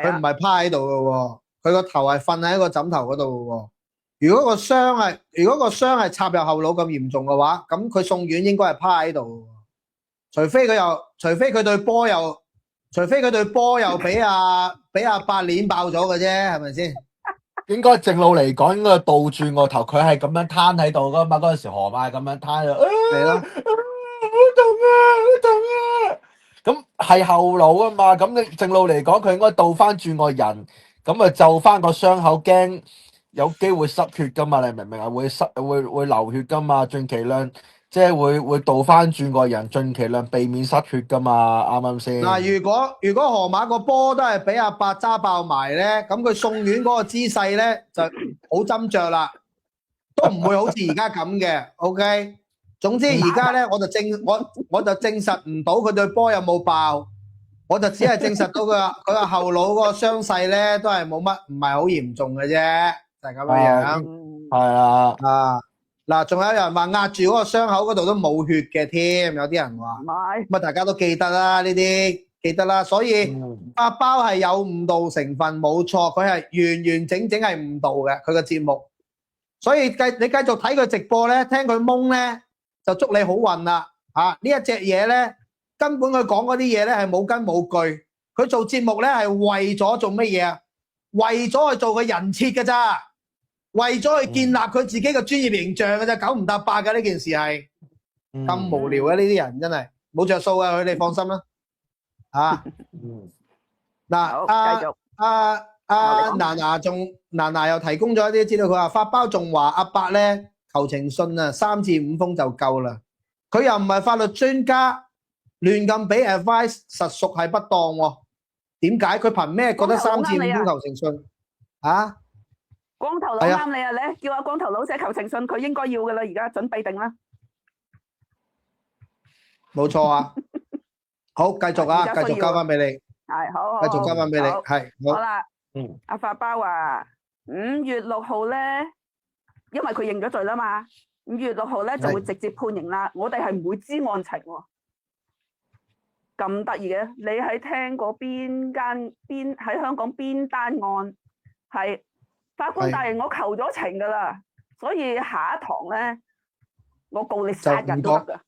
佢唔係趴喺度噶喎，佢個頭係瞓喺個枕頭嗰度噶喎。如果個傷係插入後腦咁嚴重嘅話，咁佢送院應該係趴喺度。除非佢對波又俾阿八鏈爆咗嘅啫，係咪先？應該正路嚟講，應該倒轉個頭，佢係咁樣攤喺度噶嘛。嗰陣時河馬咁樣攤喺度，係咯，好痛啊！咁係後腦啊嘛。咁你正路嚟講，佢應該倒翻轉個人，咁啊就翻個傷口，驚有機會失血噶嘛。你明唔明啊？會流血噶嘛？盡其量即係會倒翻轉個人，盡其量避免失血噶嘛。啱唔啱先？嗱，如果河馬個波都係俾阿八揸爆埋咧，咁佢送院嗰個姿勢咧就好斟酌啦，都唔會好似而家咁嘅。OK，總之而家咧我就證實唔到佢對波有冇爆，我就只係證實到佢個後腦嗰個傷勢咧都係冇乜，唔係好嚴重嘅啫，就係咁樣樣。係啊。嗱，仲有人話壓住嗰個傷口嗰度都冇血嘅添，有啲人話，咁啊大家都記得啦，呢啲記得啦，所以阿包係有誤導成分，冇錯，佢係完完整整係誤導嘅佢個節目，所以你繼續睇佢直播咧，聽佢懵咧，就祝你好運啦嚇！呢一隻嘢咧，根本佢講嗰啲嘢咧係冇根冇據，佢做節目咧係為咗做乜嘢啊？為咗去做個人設嘅咋，為咗去建立佢自己嘅專業形象嘅咋，九唔搭八嘅呢件事係咁無聊嘅呢啲人真係冇着數啊！佢哋放心啦，嚇嗱好，繼續。娜娜又提供咗一啲資料，佢話發包仲話阿伯咧求情信啊3至5封就夠啦，佢又唔係法律專家，亂咁俾 advice 實屬係不當喎。點解佢憑咩覺得3至5封求情信啊？光頭佬啱你啊！你叫阿光頭佬寫求情信，佢應該要嘅啦，而家準備定啦。冇錯啊！好，繼續啊，繼續交翻俾你。係好，繼續交翻俾你。係好啦。阿發包話5月6號咧，因為佢認咗罪啦嘛，5月6號咧就會直接判刑啦。我哋係唔會知案情喎。咁得意嘅，你喺聽過邊喺香港邊單案係法官大人我求咗情噶啦，所以下一堂咧我告你殺人都得噶，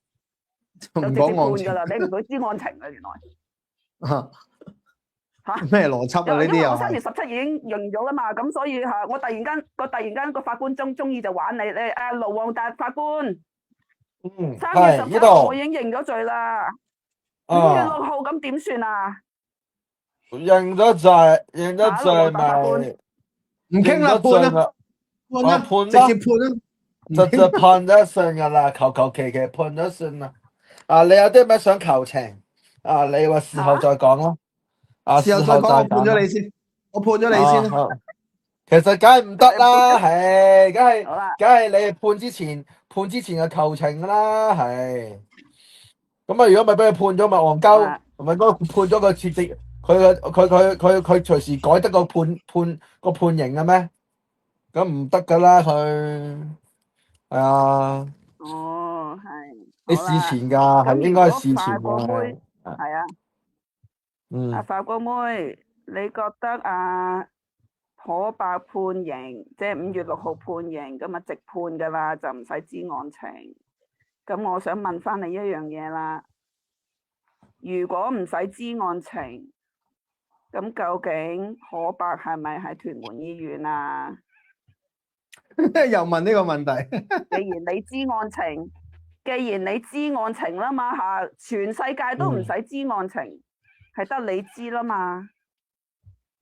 就直接判噶啦，你唔會知案情啊原來。嚇咩邏輯啊？呢啲因為我3月17已經認咗啦嘛，咁所以嚇我突然間個法官中意就玩你盧旺達法官，3月17號我已經認咗罪啦。5月6號咁點算啊？認咗罪咪唔傾啦，判直接判啦，直接判咗算噶啦，求其判咗算啦。你有啲咩想求情？你話事後再講咯。事後再講，我判咗你先，我判咗你先啦。其實梗係唔得啦，係，梗係你判之前嘅求情啦，係。咁啊，如果咪俾佢判咗咪戇鳩，咪嗰個判咗佢設置，佢隨時改得個判刑嘅咩？咁唔得噶啦，佢係啊。哦，係。你事前噶，係應該係事前嘅。係啊。阿法國妹，你覺得可伯判刑，即係5月6號判刑，咁啊直判噶啦，就唔使知案情。咁我想問翻你一樣嘢啦，如果唔使知案情，咁究竟可伯係咪喺屯門醫院啊？又問呢個問題。既然你知案情啦嘛嚇，全世界都唔使知案情。係得你知啦嘛，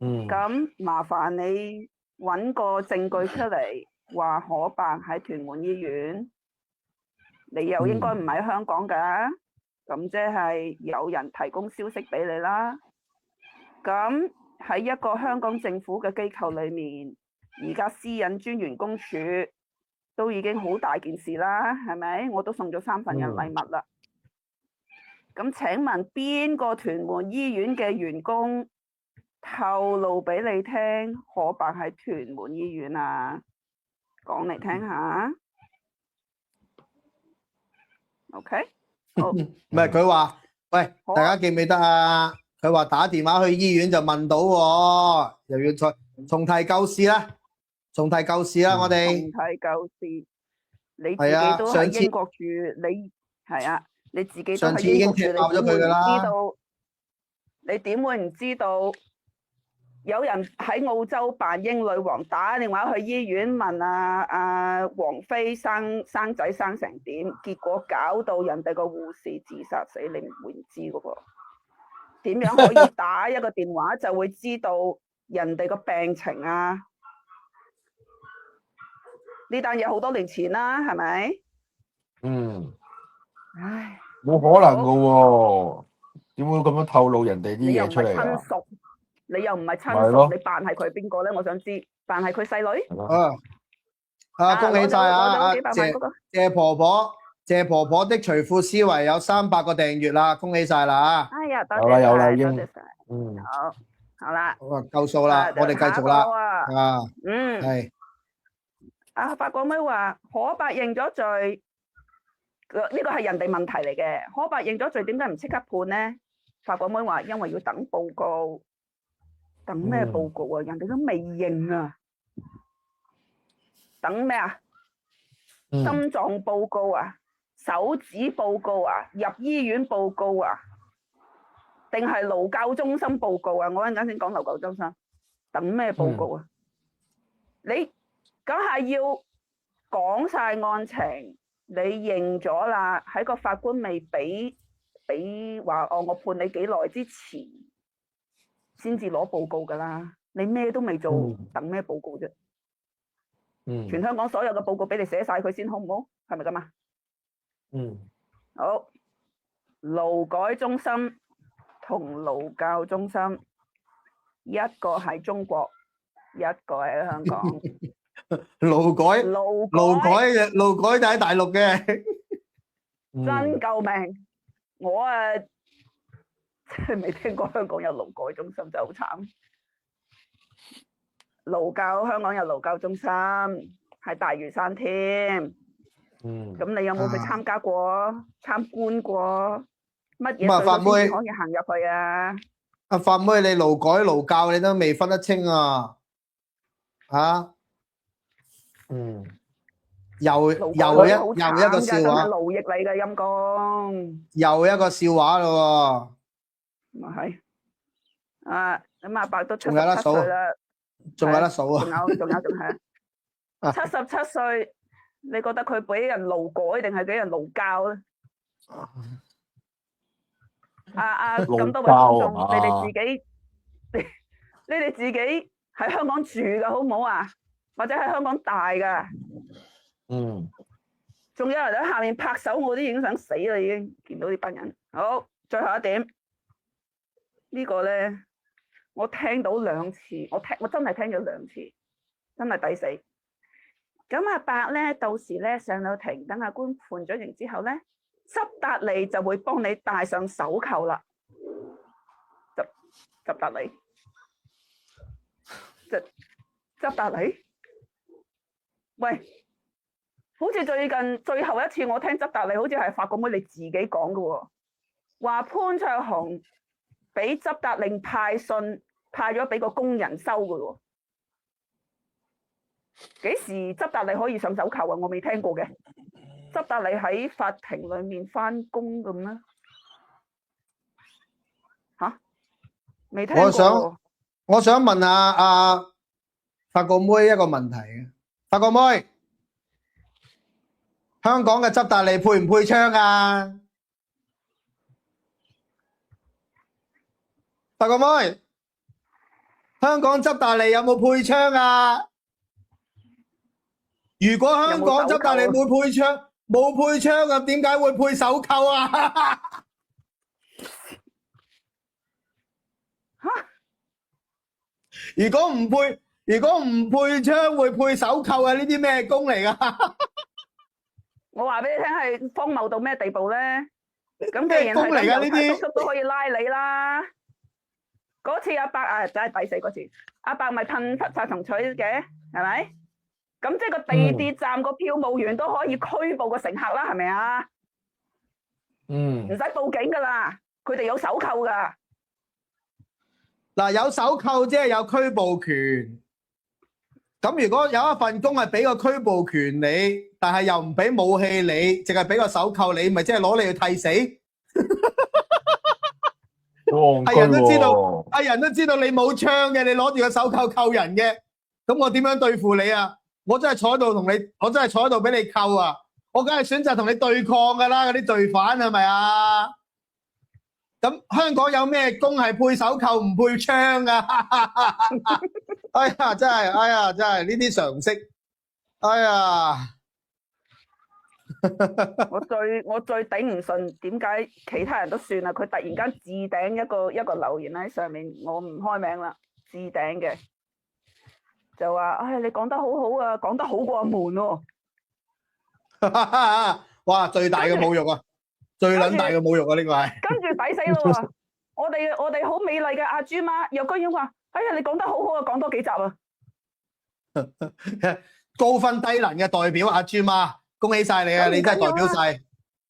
咁麻煩你揾個證據出嚟，話可伯喺屯門醫院，你又應該唔喺香港噶，咁即係有人提供消息俾你啦。咁喺一個香港政府嘅機構裏面，而家私隱專員公署都已經好大件事啦，係咪？我都送咗3份嘅禮物啦。咁請問邊個屯門醫院嘅員工透露俾你聽可伯喺屯門醫院啊？講嚟聽下。OK， 好。唔係佢話，喂，大家記唔記得啊？佢話打電話去醫院就問到喎，又要再重提舊事啦，我哋重提舊事，你自己都喺英國住，你係啊。你自己都上次已經踢爆咗佢㗎啦，你點會唔知道？有人喺澳洲扮英女王打電話去醫院問王妃生仔生成點，結果搞到人哋個護士自殺死，你唔會唔知㗎噃？點樣可以打一個電話就會知道人哋個病情啊？呢單嘢好多年前啦，係咪？唉，冇可能噶喎，點會咁樣透露人哋啲嘢出嚟啊？你又唔係親屬，你扮係佢邊個咧？我想知，扮係佢細女？恭喜晒啊！謝婆婆的財富思維有300個訂閱啦，恭喜晒啦！哎呀，多謝晒，多謝晒。好啦，夠數啦，我哋繼續啦。係。法國妹話可伯認咗罪。呢個係人哋問題嚟嘅，可伯認咗罪，點解唔即刻判呢？法國妹話因為要等報告，等咩報告啊？人哋都未認啊，等咩啊？心臟報告啊，手指報告啊，入醫院報告啊，定係勞教中心報告啊？我陣間先講勞教中心，等咩報告啊？你梗係要講晒案情，你認咗啦，喺個法官未俾話我判你幾耐之前，先至攞報告噶啦。你咩都未做，等咩報告啫？全香港所有嘅報告俾你寫晒佢先，好唔好？係咪咁啊？好，勞改中心同勞教中心，一個係中國，一個係香港。勞改就喺大陸嘅，真救命！我真係未聽過香港有勞改中心，真係好慘。勞教香港有勞教中心，喺大嶼山添。咁你有冇去參加過、參觀過？乜嘢隊伍先可以行入去啊？阿法妹，你勞改勞教你都未分得清啊？又一個笑話，勞役嚟嘅陰公，又一個笑話咯喎。咪係咁阿伯都仲有得數啦，仲有得數啊！仲係77歲，你覺得佢俾人勞改定係俾人勞教咧？咁多位觀眾，你哋自己喺香港住噶好唔好啊？或者喺香港大噶？仲有人喺下面拍手，我都已經想死啦！已經見到呢班人。好，最後一點，呢個咧，我聽到2次，我真係聽咗2次，真係抵死。咁阿伯咧，到時咧上到庭，等阿官判咗刑之後咧，執達吏就會幫你戴上手扣啦。執達吏，執達吏，喂，好似最近最後一次我聽執達吏，好似係法國妹你自己講嘅喎，話潘焯鴻俾執達令派信派咗俾個工人收嘅喎。幾時執達吏可以上手扣啊？我未聽過嘅。執達吏喺法庭裏面翻工咁咩？未聽過。我想問下法國妹一個問題嘅。法國妹，香港嘅執達吏配唔配槍啊？法國妹，香港執達吏有冇配槍啊？如果香港執達吏冇配槍，咁點解會配手扣啊？如果唔配槍會配手扣啊？呢啲咩工嚟噶？我話俾你聽係荒謬到咩地步咧？咁既然係咁，郵差叔叔都可以拉你啦。嗰次阿伯真係抵死嗰次，阿伯咪噴殺蟲水嘅，係咪？咁即係個地鐵站個票務員都可以拘捕個乘客啦，係咪啊？唔使報警噶啦，佢哋有手扣噶。嗱，有手扣即係有拘捕權。咁如果有一份工係俾個拘捕權你，但係又唔俾武器你，淨係俾個手扣你，咪即係攞你去替死？係人都知道你冇槍嘅，你攞住個手扣扣人嘅，咁我點樣對付你啊？我真係坐喺度俾你扣啊！我梗係選擇同你對抗噶啦，嗰啲罪犯係咪啊？咁香港有咩工係配手扣唔配槍噶？哎呀，真係呢啲常識。哎呀，我最頂唔順，點解其他人都算啦？佢突然間置頂一個留言喺上面，我唔開名啦，置頂嘅就話：你講得好好啊，講得好過阿門喎。哇！最大嘅侮辱啊！最撚大嘅侮辱啊！呢個係跟住抵死咯喎！我哋好美麗嘅阿豬媽又居然話：你講得好好啊，講多幾集啊！高分低能嘅代表阿豬媽，恭喜晒你啊！你真係代表晒。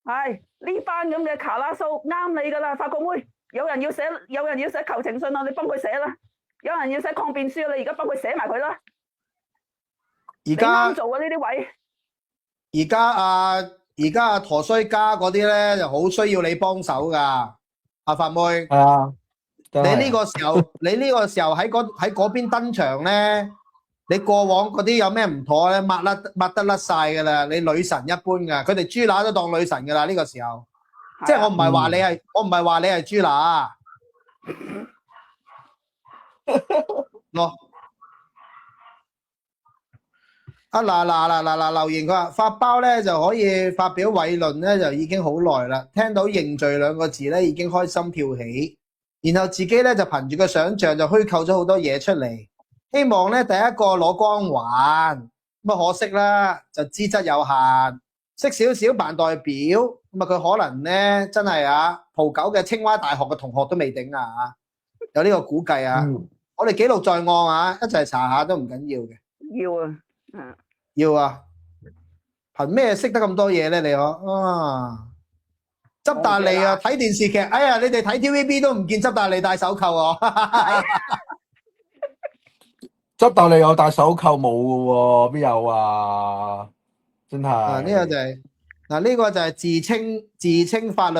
係呢班咁嘅卡拉蘇啱你噶啦，法國妹。有人要寫求情信啊，你幫佢寫啦。有人要寫抗辯書，你而家幫佢寫埋佢啦。而家啱做啊呢啲位。而家阿陀衰家嗰啲咧就好需要你幫手噶。阿發妹，係啊，真係你呢個時候，喺嗰邊登場咧，你過往嗰啲有咩唔妥咧，抹得甩晒噶啦，你女神一般噶，佢哋豬乸都當女神噶啦呢個時候，即係我唔係話你係，我唔係話你係豬乸咯。嗱，留言佢話發包咧就可以發表偉論咧，就已經好耐啦。聽到認罪兩個字咧，已經開心跳起，然後自己咧就憑住個想像就虛構咗好多嘢出嚟，希望咧第一個攞光環。咁啊可惜啦，就資質有限，識少少扮代表，咁啊佢可能咧真係蒲狗嘅清華大學嘅同學都未頂啊，有呢個估計啊。我哋記錄在案一齊查下都唔緊要嘅。要啊，要啊，憑咩識得咁多嘢咧？你執達利啊，睇電視劇，哎呀，你哋睇 TVB 都唔見執達利戴手扣喎。執達利有戴手扣冇嘅喎，邊有啊？真係。呢個就係呢個就係自稱法律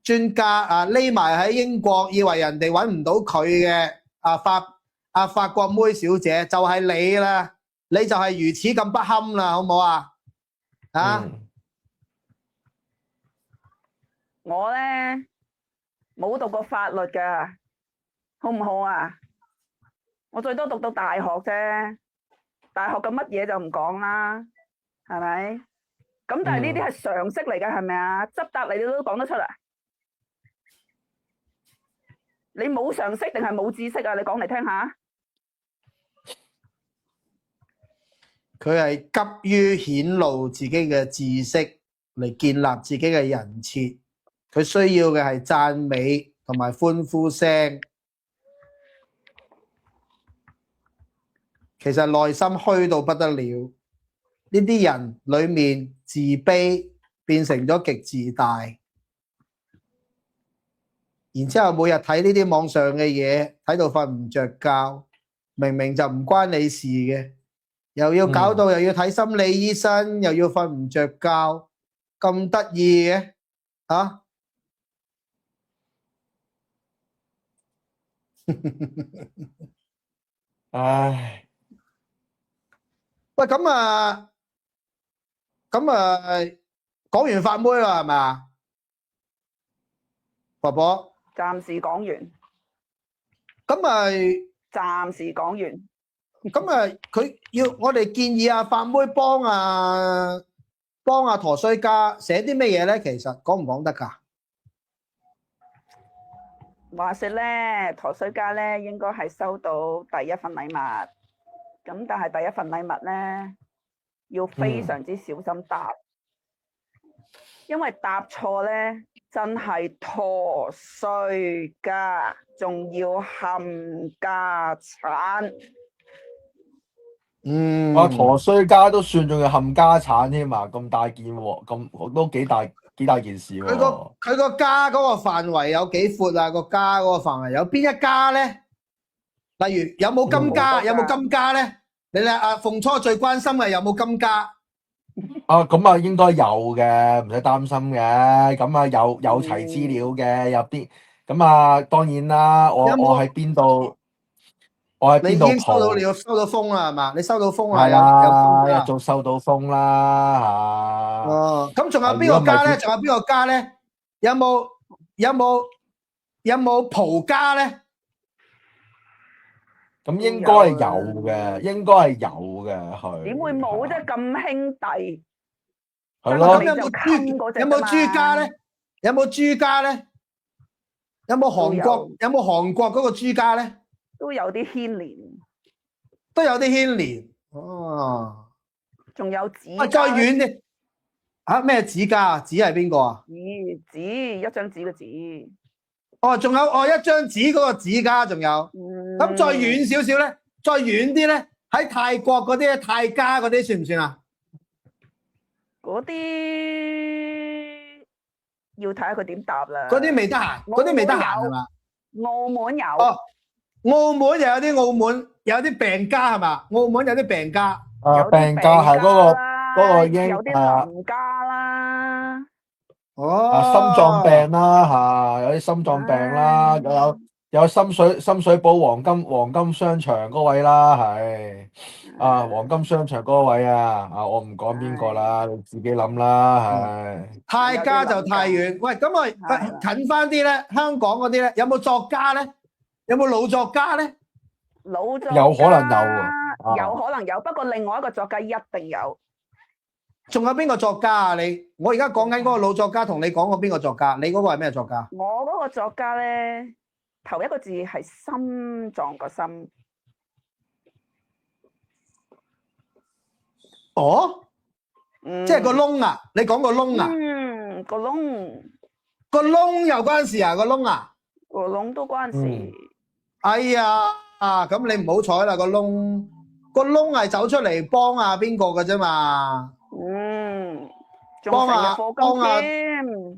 專家匿埋喺英國，以為人哋揾唔到佢嘅法國妹小姐，就係你啦。你就係如此咁不堪啦，好唔好啊？我咧冇讀過法律噶，好唔好啊？我最多讀到大學啫，大學嘅乜嘢就唔講啦，係咪？咁但係呢啲係常識嚟嘅，係咪啊？執達利你都講得出嚟，你冇常識定係冇知識啊？你講嚟聽下。佢係急於顯露自己嘅知識嚟建立自己嘅人設，佢需要嘅係讚美同埋歡呼聲。其實內心虛到不得了，呢啲人裡面自卑變成咗極自大，然之後每日睇呢啲網上嘅嘢，睇到瞓唔着覺，明明就唔關你事嘅。又要搞到又要睇心理醫生，又要瞓唔着覺，咁得意嘅唉，喂，咁講完發妹啦，係咪啊？婆婆，暫時講完。暫時講完。佢要我哋建議發妹幫陀衰家寫啲咩嘢咧？其實講唔講得㗎？話說咧，陀衰家咧應該係收到第一份禮物，咁但係第一份禮物咧要非常之小心答，因為答錯咧真係陀衰家，仲要冚家產。陀衰家都算，仲要冚家產添啊！咁大件喎，咁都幾大件事喎。佢個家嗰個範圍有幾闊啊？個家嗰個範圍有邊一家咧？例如有冇金家？有冇金家咧？你咧鳳初最關心嘅有冇金家？咁啊應該有嘅，唔使擔心嘅。咁啊有齊資料嘅，有啲咁啊當然啦。我喺邊度？你已經收到風啦，係嘛？你收到風係啦，一早收到風啦咁仲有邊個家咧？仲有邊個家咧？有冇蒲家咧？咁應該係有嘅，應該係有嘅，係。點會冇啫？咁兄弟。係咯。咁有冇朱家咧？有冇朱家咧？有冇韓國嗰個朱家咧？都有啲牽連，仲有子家。再遠啲，咩子家啊？子係邊個啊？子一張紙嘅紙。仲有一張紙嗰個子家，仲有。咁再遠少少咧，再遠啲咧，喺泰國嗰啲泰家嗰啲算唔算啊？嗰啲要睇下佢點答啦。嗰啲未得閒，係嘛？澳門有。澳門又有啲有啲病家係嘛？澳門有啲病家。病家係嗰個英有啲林家啦。心臟哦，病啦有啲心臟病啦，有深水埗黃金商場嗰位啦，係黃金商場嗰位我唔講邊個啦，你自己諗啦，係太家就太遠。喂，咁啊，近翻啲咧，香港嗰啲咧，有冇作家咧？有冇老作家咧？老作家有可能有喎，有可能有，不過另外一個作家一定有。仲有邊個作家啊？我而家講緊嗰個老作家，同你講過邊個作家？你嗰個係咩作家？我嗰個作家咧，頭一個字係心臟個心。哦，即係個窿啊！你講個窿啊？個窿。個窿又關事啊？個窿啊？個窿都關事。哎呀，咁你唔好彩啦！個窿係走出嚟幫邊個嘅啫嘛？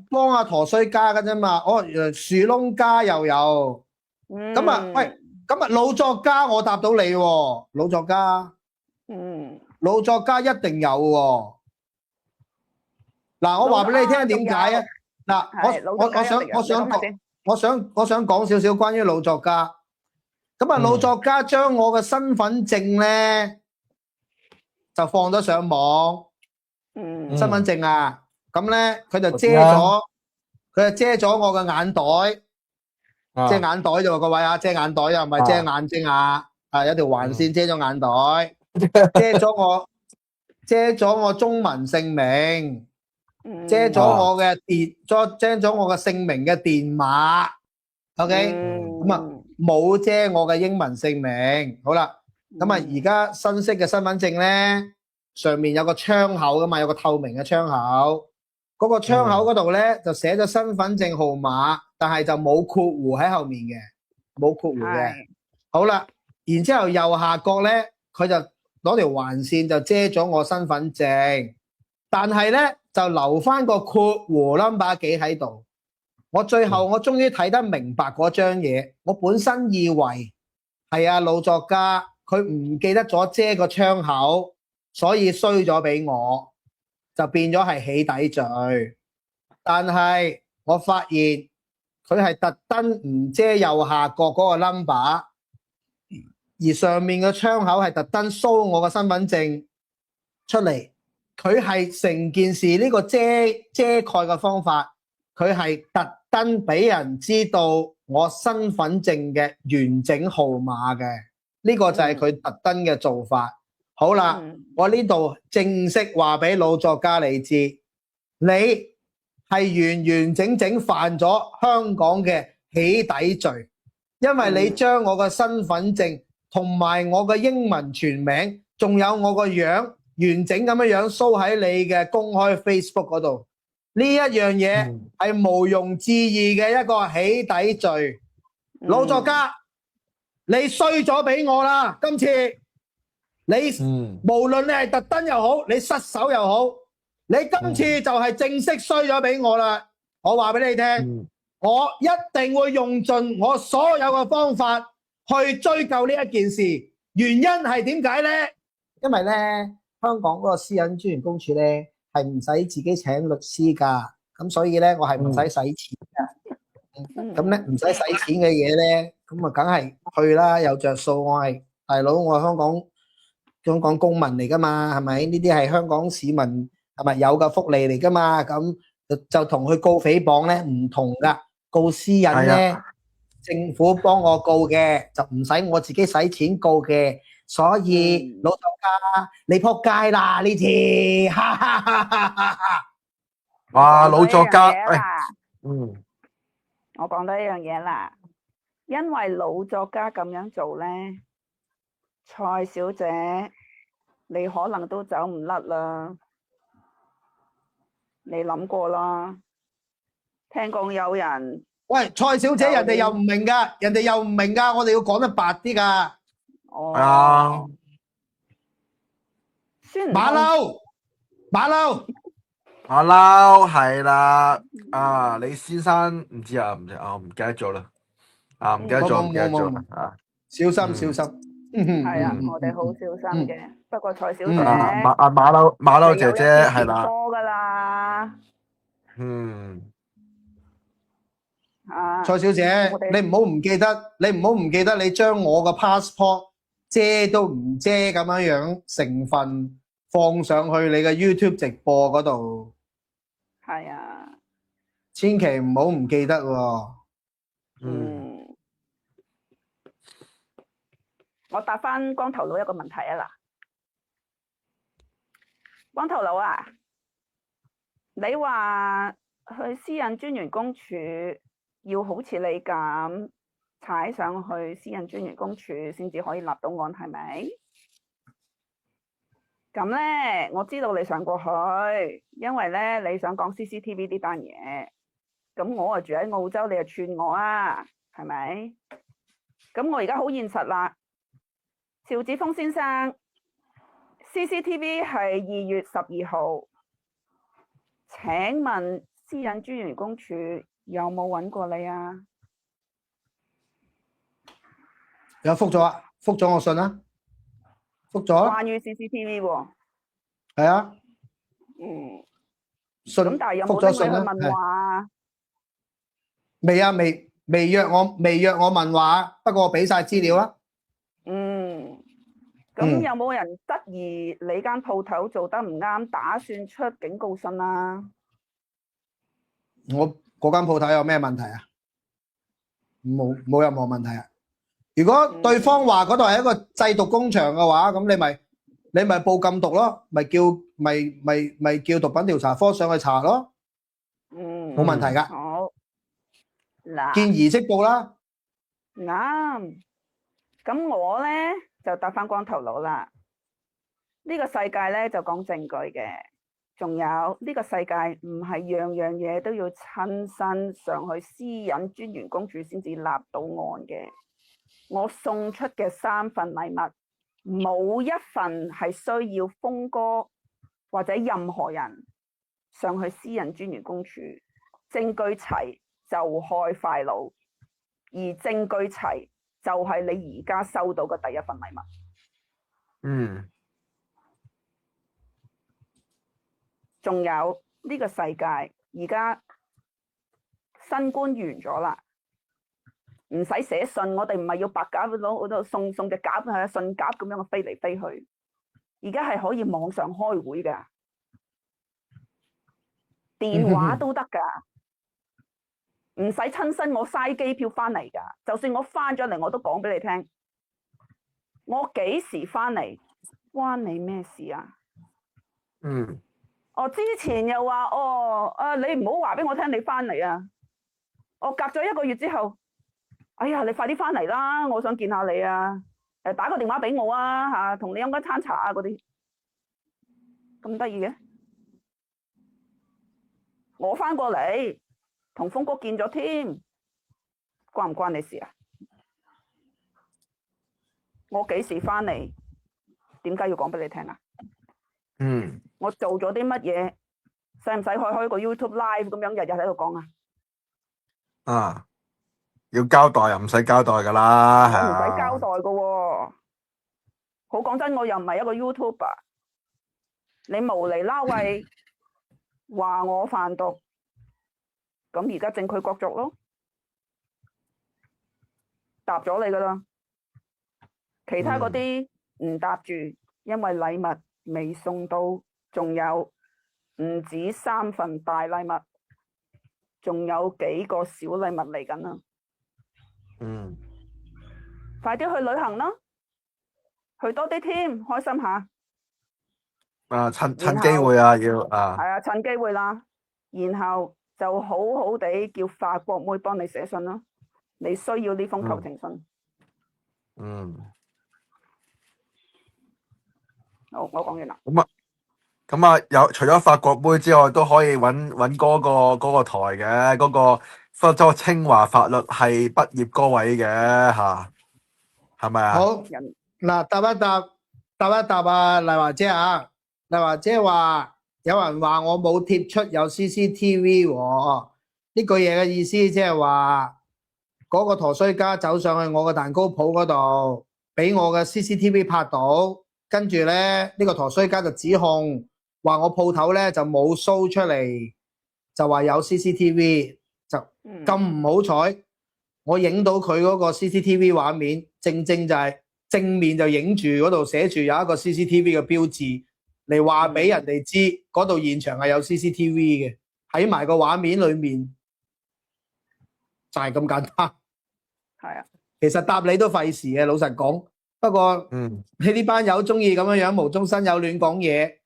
幫陀衰家嘅啫嘛。哦，樹窿家又有。咁啊，喂，咁啊老作家我答到你喎，老作家。老作家一定有喎。嗱，我話俾你聽點解啊？嗱，我想講少少關於老作家。咁啊，老作家將我嘅身份證咧就放咗上網。身份證啊，咁咧佢就遮咗我嘅眼袋，遮眼袋啫喎，各位遮眼袋又唔係遮眼睛有條橫線遮咗眼袋，遮咗我中文姓名，遮咗我嘅姓名嘅電碼，OK，咁啊冇遮我嘅英文姓名。好啦，咁啊而家新式嘅身份證咧，上面有個窗口噶嘛，有個透明嘅窗口，嗰個窗口嗰度咧就寫咗身份證號碼，但係就冇括弧喺後面嘅，冇括弧嘅。好啦，然之後右下角咧，佢就攞條橫線就遮咗我身份證，但係咧就留翻個括弧 number 幾喺度。我終於睇得明白嗰張嘢，我本身以為係老作家佢唔記得咗遮個窗口。所以衰咗俾我，就變咗係起底罪。但係我發現佢係特登唔遮右下角嗰個 number，而上面嘅窗口係特登 show 我個身份證出嚟。佢係成件事呢個遮蓋嘅方法，佢係特登俾人知道我身份證嘅完整號碼嘅。呢個就係佢特登嘅做法。好啦，我呢度正式話俾老作家你知，你係完完整整犯咗香港嘅起底罪，因為你將我嘅身份證同埋我嘅英文全名，仲有我個樣完整咁樣 show 喺你嘅公開 Facebook 嗰度，呢一樣嘢係毋庸置疑嘅一個起底罪。老作家，你衰咗俾我啦，今次。你無論你係特登又好，你失手又好，你今次就係正式衰咗俾我啦。我話俾你聽，我一定會用盡我所有嘅方法去追究呢一件事。原因係點解呢？因為呢，香港嗰個私隱專員公署呢係唔使自己請律師㗎，咁所以呢，我係唔使使錢㗎。咁呢唔使使錢嘅嘢呢，咁啊梗係去啦，有着數。我係大佬，我係香港公民嚟噶嘛，係咪？呢啲係香港市民係咪有嘅福利嚟噶嘛？咁就同佢告誹謗咧唔同噶，告私隱咧，政府幫我告嘅，就唔使我自己使錢告嘅。所以老作家，你仆街啦呢次！哈哈哈哈哈哈！哇，老作家，我講到一樣嘢啦，因為老作家咁樣做咧。蔡小姐，你可能都走唔甩啦，你諗過啦？聽講有人，喂，蔡小姐，人哋又唔明噶，我哋要講得白啲噶。哦，馬騮係啦，李先生唔知唔記得咗啦，唔記得咗啦，小心。係啊，我哋好小心嘅。不過蔡小姐，馬騮姐姐係啦，多噶啦。嗯，啊，蔡小姐我，哋你唔好唔記得，你將我個 passport 遮都唔遮咁樣成分放上去你嘅 YouTube 直播嗰度，係啊，千祈唔好唔記得喎。嗯，我答翻光頭佬一個問題啊嗱，光頭佬啊，你話去私隱專員公署要好似你咁踩上去私隱專員公署先至可以立到案，係咪？咁咧，我知道你上過去，因為咧你想講 CCTV 呢單嘢。咁我啊住喺澳洲，你就串我啊，係咪？咁我而家好現實啦，邵子峰先生 ，CCTV 係2月12號，請問私隱專員公署有冇揾過你啊？有覆咗啊，覆咗我信啦，覆咗啦，關於 CCTV 喎，係啊，嗯，信咁但係有覆冇拎你去咗信啦，係問話啊？未啊，未約我問話，不過我俾晒資料啦。嗯，咁有冇人質疑你間鋪頭做得唔啱，打算出警告信啊？我嗰間鋪頭有咩問題啊？冇任何問題啊！如果對方話嗰度係一個製毒工場嘅話，咁你咪報禁毒咯，咪叫毒品調查科上去查咯，嗯，冇問題㗎。好，嗱，見儀式報啦，啱。咁我咧就答翻光頭佬啦。呢個世界咧就講證據嘅，仲有呢個世界唔係樣樣嘢都要親身上去私隱專員公署先至立到案嘅。我送出嘅3份禮物，冇一份係需要峰哥或者任何人上去私隱專員公署，證據齊就開快路，而證據齊就係你而家收到嘅第一份禮物。嗯，仲有呢個世界而家新冠完咗啦，唔使寫信，我哋唔係要白鴿攞度送隻鴿係信鴿咁樣飛嚟飛去，而家係可以網上開會㗎，電話都得㗎，唔使親身我嘥機票翻嚟㗎，就算我翻咗嚟我都講俾你聽，我幾時翻嚟關你咩事啊？嗯，我之前又話你唔好話俾我聽你翻嚟啊！我隔咗1個月之後，哎呀，你快啲翻嚟啦！我想見下你啊！打個電話俾我啊嚇，同你飲一餐茶啊嗰啲，咁得意嘅。我翻過嚟同峰哥見咗添，關唔關你事啊？我幾時翻嚟？點解要講俾你聽啊？嗯，我做咗啲乜嘢？使唔使開個 YouTube Live 咁樣日日喺度講啊？啊，要交代又唔使交代噶啦，係我唔使交啊，代噶喎。好講真，我又唔係一個 YouTuber，你無厘啦喂，話我販毒，咁而家證據確鑿咯，答咗你噶啦。其他嗰啲唔答住，因為禮物未送到，仲有唔止3份大禮物，仲有幾個小禮物嚟緊啦。嗯，快啲去旅行啦，去多啲添，開心下。啊，趁機會啊，要啊，係啊，趁機會啦，然後就好好地叫法國妹幫你寫信啦。你需要呢封求情信。嗯，好，我講完啦。咁啊，有除咗法國杯之外，都可以揾嗰個台嘅嗰個福州清華法律系畢業嗰位嘅吓，係咪啊？好人嗱，答一答啊，麗華姐啊，麗華姐話有人話我冇貼出有 CCTV 喎，呢句嘢嘅意思即係話嗰個陀衰家走上去我個蛋糕鋪嗰度，俾我嘅 CCTV 拍到，跟住咧呢個陀衰家就指控話我鋪頭咧就冇 show 出嚟就話有 CCTV，就咁唔好彩，我影到佢嗰個 CCTV 畫面，正就係正面就影住嗰度寫住有一個 CCTV 嘅標誌，嚟話俾人哋知嗰度現場係有 CCTV 嘅，喺埋個畫面裏面就係咁簡單。係啊，其實答你都費事嘅，老實講。不過你呢班友中意咁樣無中生有亂講嘢，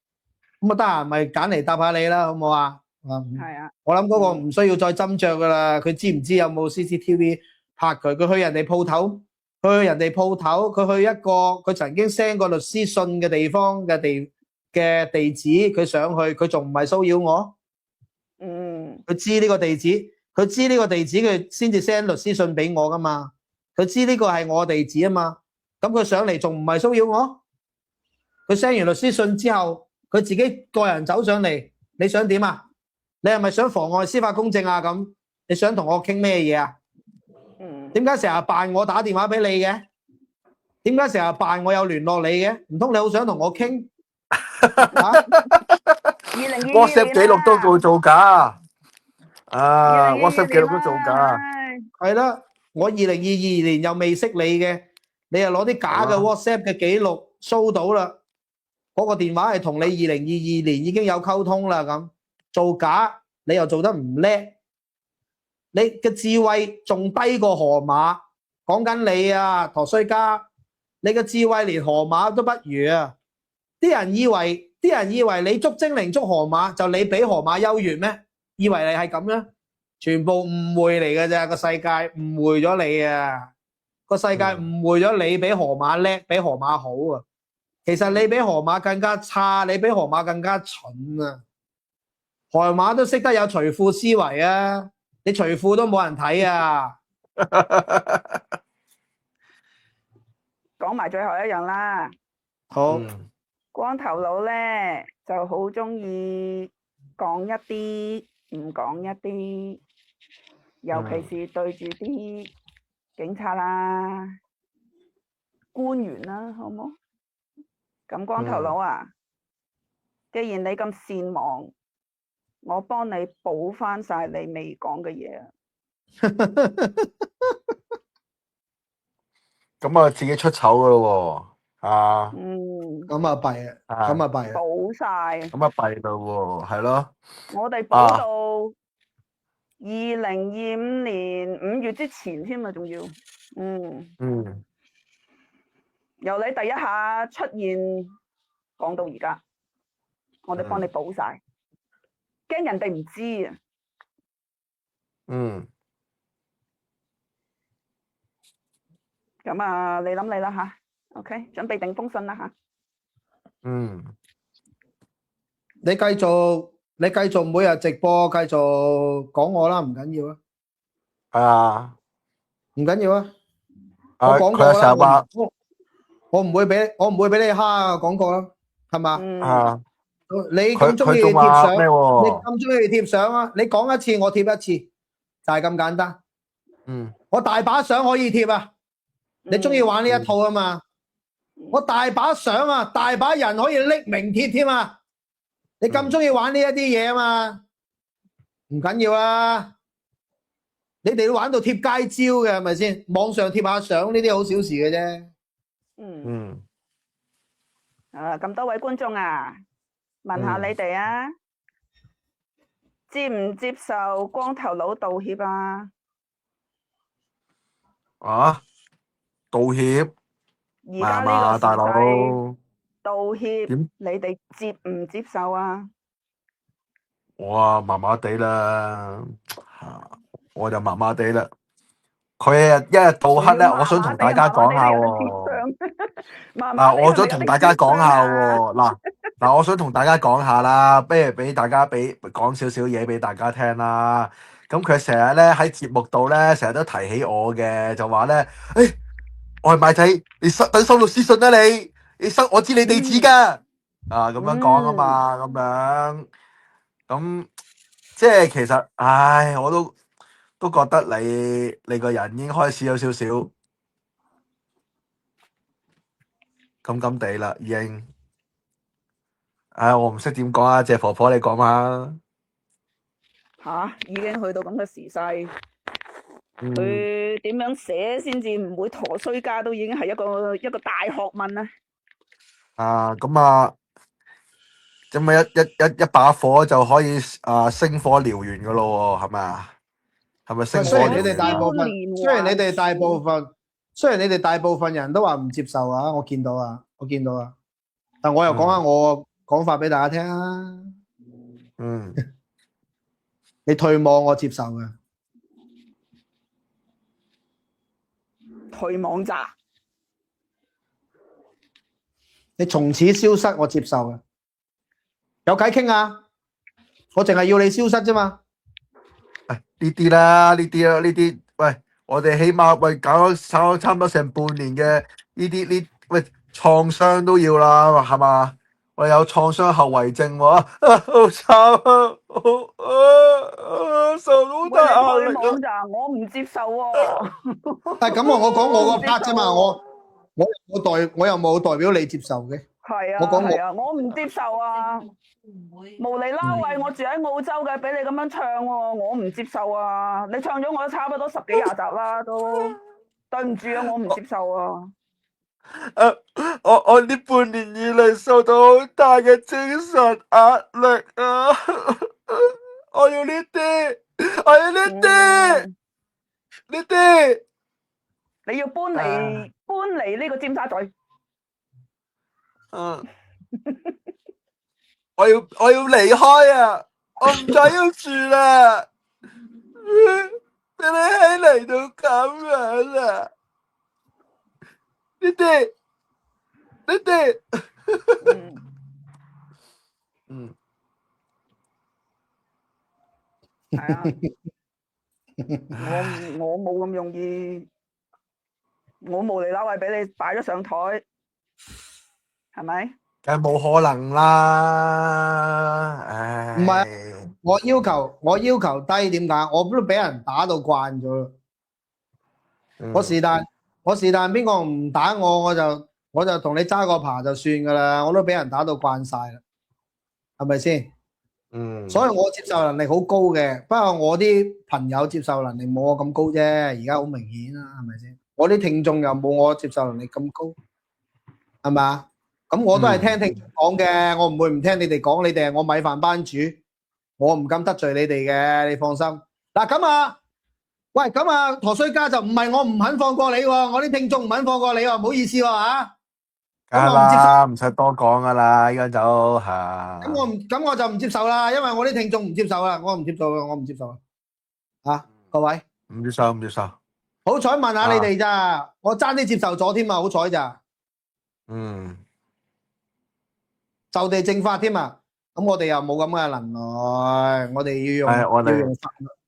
咁啊得閒咪揀嚟答下你啦，好唔好啊？係啊，我諗嗰個唔需要再斟酌噶啦，佢知唔知有冇 CCTV 拍佢？佢去人哋鋪頭，佢去一個佢曾經 send 過律師信嘅地方嘅地址，佢上去，佢仲唔係騷擾我？佢知呢個地址，佢先至 send 律師信俾我噶嘛，佢知呢個係我地址啊嘛，咁佢上嚟仲唔係騷擾我？佢 send 完律師信之後，佢自己個人走上嚟，你想點啊？你係咪想妨礙司法公正啊？咁你想同我傾咩嘢啊？點解成日扮我打電話俾你嘅？點解成日扮我有聯絡你嘅？唔通你好想同我傾？WhatsApp 記錄都叫做假啊！WhatsApp 記錄都做假，係啦。我2022年又未識你嘅，你又攞啲假嘅 WhatsApp 嘅記錄 show 到啦。嗰個電話係同你2022年已經有溝通啦，咁做假你又做得唔叻，你嘅智慧仲低過河馬。講緊你啊，陀衰家，你嘅智慧連河馬都不如啊！啲人以為你捉精靈捉河馬就你比河馬優越咩？以為你係咁樣？全部誤會嚟嘅咋，個世界誤會咗你啊！個世界誤會咗你比河馬叻，比河馬好啊！其實你比河馬更加差，你比河馬更加蠢啊！河馬都識得有除褲思維啊！你除褲都冇人睇啊！講埋最後一樣啦。好，光頭佬咧就好中意講一啲唔講一啲，尤其是對住啲警察啦、官員啦，好冇？咁光頭佬啊，既然你咁善忘，我幫你補翻晒你未講嘅嘢啊！咁啊，自己出醜噶咯喎，啊，咁啊弊啊，咁啊弊啊，補晒，咁啊弊咯喎，係咯，我哋補到2025年5月之前添啊，仲要，由你第一下出現講到而家，我哋幫你補晒，驚人哋唔知啊。咁啊，你諗你啦吓 ，OK，準備定封信啦吓。你繼續每日直播，繼續講我啦，唔緊要啊。係啊，唔緊要啊。我講過啦，我唔會俾你蝦啊，講過啦，係嘛？你咁中意貼相，你咁中意貼相啊？你講一次我貼一次，就係咁簡單。我大把相可以貼啊，你中意玩呢一套啊嘛？我大把相啊，大把人可以匿名貼添啊！你咁中意玩呢一啲嘢啊嘛？唔緊要啊，你哋都玩到貼街招嘅係咪先？網上貼下相呢啲好小事嘅啫。咁多位觀眾啊，問下你哋啊，接唔接受光頭佬道歉啊？啊，道歉？而家呢個大佬道歉，你哋接唔接受啊？我麻麻地啦，我就麻麻地啦。佢一日到黑咧，我想同大家講下喎。我想同大家講下喎。嗱，我想同大家講下啦，不如俾大家講少少嘢俾大家聽啦。咁佢成日咧喺節目度咧，成日都提起我嘅，就話咧，外賣仔，你等收律師信啊你收，我知你地址噶。咁樣講啊嘛，咁樣，咁即係其實，我都覺得你個人已經開始有少少咁地啦，已經。我唔識點講啊，謝婆婆你講下。已經去到咁嘅時勢，嗯，佢點樣寫先至唔會陀衰家，都已經係一個大學問啦。咁啊，咁啊一把火就可以星火燎原噶咯喎，係咪啊？係咪星火雖然你哋燎原啊？大部分，雖然你哋大部分，雖然你哋大部分人都話唔接受啊，我見到啊，但我又講下我講法俾大家聽啊。嗯，你退網我接受嘅，退網咋？你從此消失我接受嘅，有偈傾啊！我淨係要你消失啫嘛。呢啲啦，呢啲，喂，我哋起碼搞咗差唔多成半年嘅喂創傷都要啦，係嘛？我有創傷後遺症喎，好慘啊，受到好大壓喂，你力啊！退網咋？我唔接受喎。但係咁我講我個 part 啫嘛，我又冇代表你接受嘅。係啊，我講我係啊，我唔接受啊！無厘啦喂，我住喺澳洲嘅，俾你咁樣唱喎，我唔接受啊！你唱咗我都差不多10幾20集啦，都對唔住啊，我唔接受啊！我呢半年以嚟受到好大嘅精神壓力啊！我要呢啲，我要呢啲，呢啲。你要搬嚟呢個尖沙咀，我要離開啊！我唔再要住啦！俾你喺嚟到咁樣啊！呢啲，係啊，我冇咁容易，我無厘啦喂俾你擺咗上台，係咪？梗係冇可能啦！唉，唔係，我要求低，點解？我都俾人打到慣咗啦。我是但邊個唔打我，我就同你揸個爬就算噶啦。我都俾人打到慣晒啦，係咪先？所以我接受能力好高嘅，不過我啲朋友接受能力冇我咁高啫。而家好明顯啦，係咪先？我啲聽眾又冇我接受能力咁高，係咪啊？咁我都係聽聽眾講嘅，我唔會唔聽你哋講。你哋係我米飯班主，我唔敢得罪你哋嘅，你放心。嗱咁啊，喂，咁啊，陀衰家就唔係我唔肯放過你喎，我啲聽眾唔肯放過你喎，唔好意思喎嚇。梗係啦，唔使多講噶啦，依家就嚇。咁我就唔接受啦，因為我啲聽眾唔接受啦，我唔接受啦，嚇各位。唔接受。好彩問下你哋咋，我爭啲接受咗添啊，好彩咋。就地正法添啊，咁我哋又冇咁嘅能耐，我哋要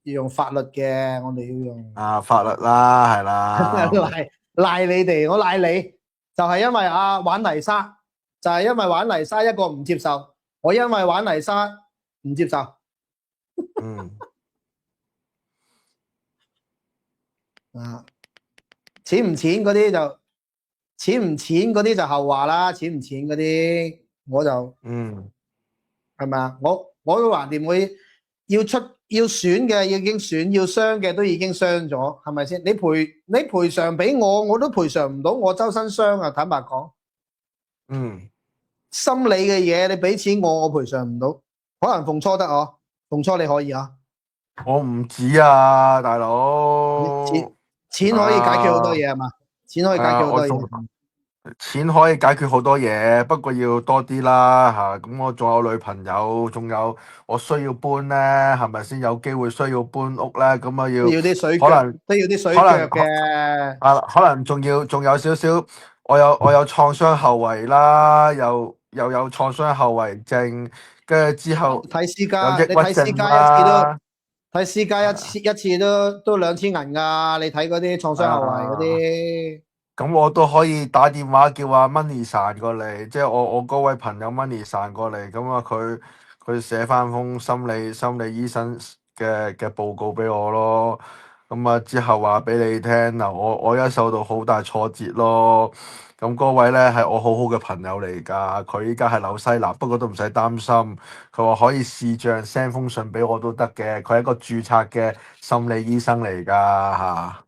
用法律嘅，我哋要用法律啦，係啦。賴你哋，我賴你，就係因為玩泥沙，就係因為玩泥沙一個唔接受，我因為玩泥沙唔接受。錢唔錢嗰啲就錢唔錢嗰啲就後話啦，錢唔錢嗰啲我就係咪啊？我都橫掂會要選嘅已經選，要傷嘅都已經傷咗，係咪先？你賠償俾我，我都賠償唔到，我周身傷啊！坦白講，心理嘅嘢你俾錢我，我賠償唔到，可能鳳初得哦，鳳初你可以啊？我唔止啊，大佬。錢可以解決好多嘢係嘛？錢可以解決好多嘢。錢可以解決好多嘢，不過要多啲啦嚇。咁我仲有女朋友，仲有我需要搬咧，係咪先有機會需要搬屋咧？咁啊要啲水腳，可能都要啲水腳嘅。可能仲有少少，我有創傷後遺啦，又有創傷後遺症，跟住之後睇私家，有抑鬱症啦。睇私家一次都2000銀噶，你睇嗰啲創傷後遺嗰啲。咁我都可以打電話叫阿 Money 散過嚟，即係我嗰位朋友 Money 散過嚟，咁啊佢寫翻封心理醫生嘅報告俾我咯。咁啊之後話俾你聽嗱，我而家受到好大挫折咯。咁嗰位咧係我好好嘅朋友嚟㗎，佢依家係紐西蘭，不過都唔使擔心。佢話可以視像 send 封信俾我都得嘅，佢係一個註冊嘅心理醫生嚟㗎嚇。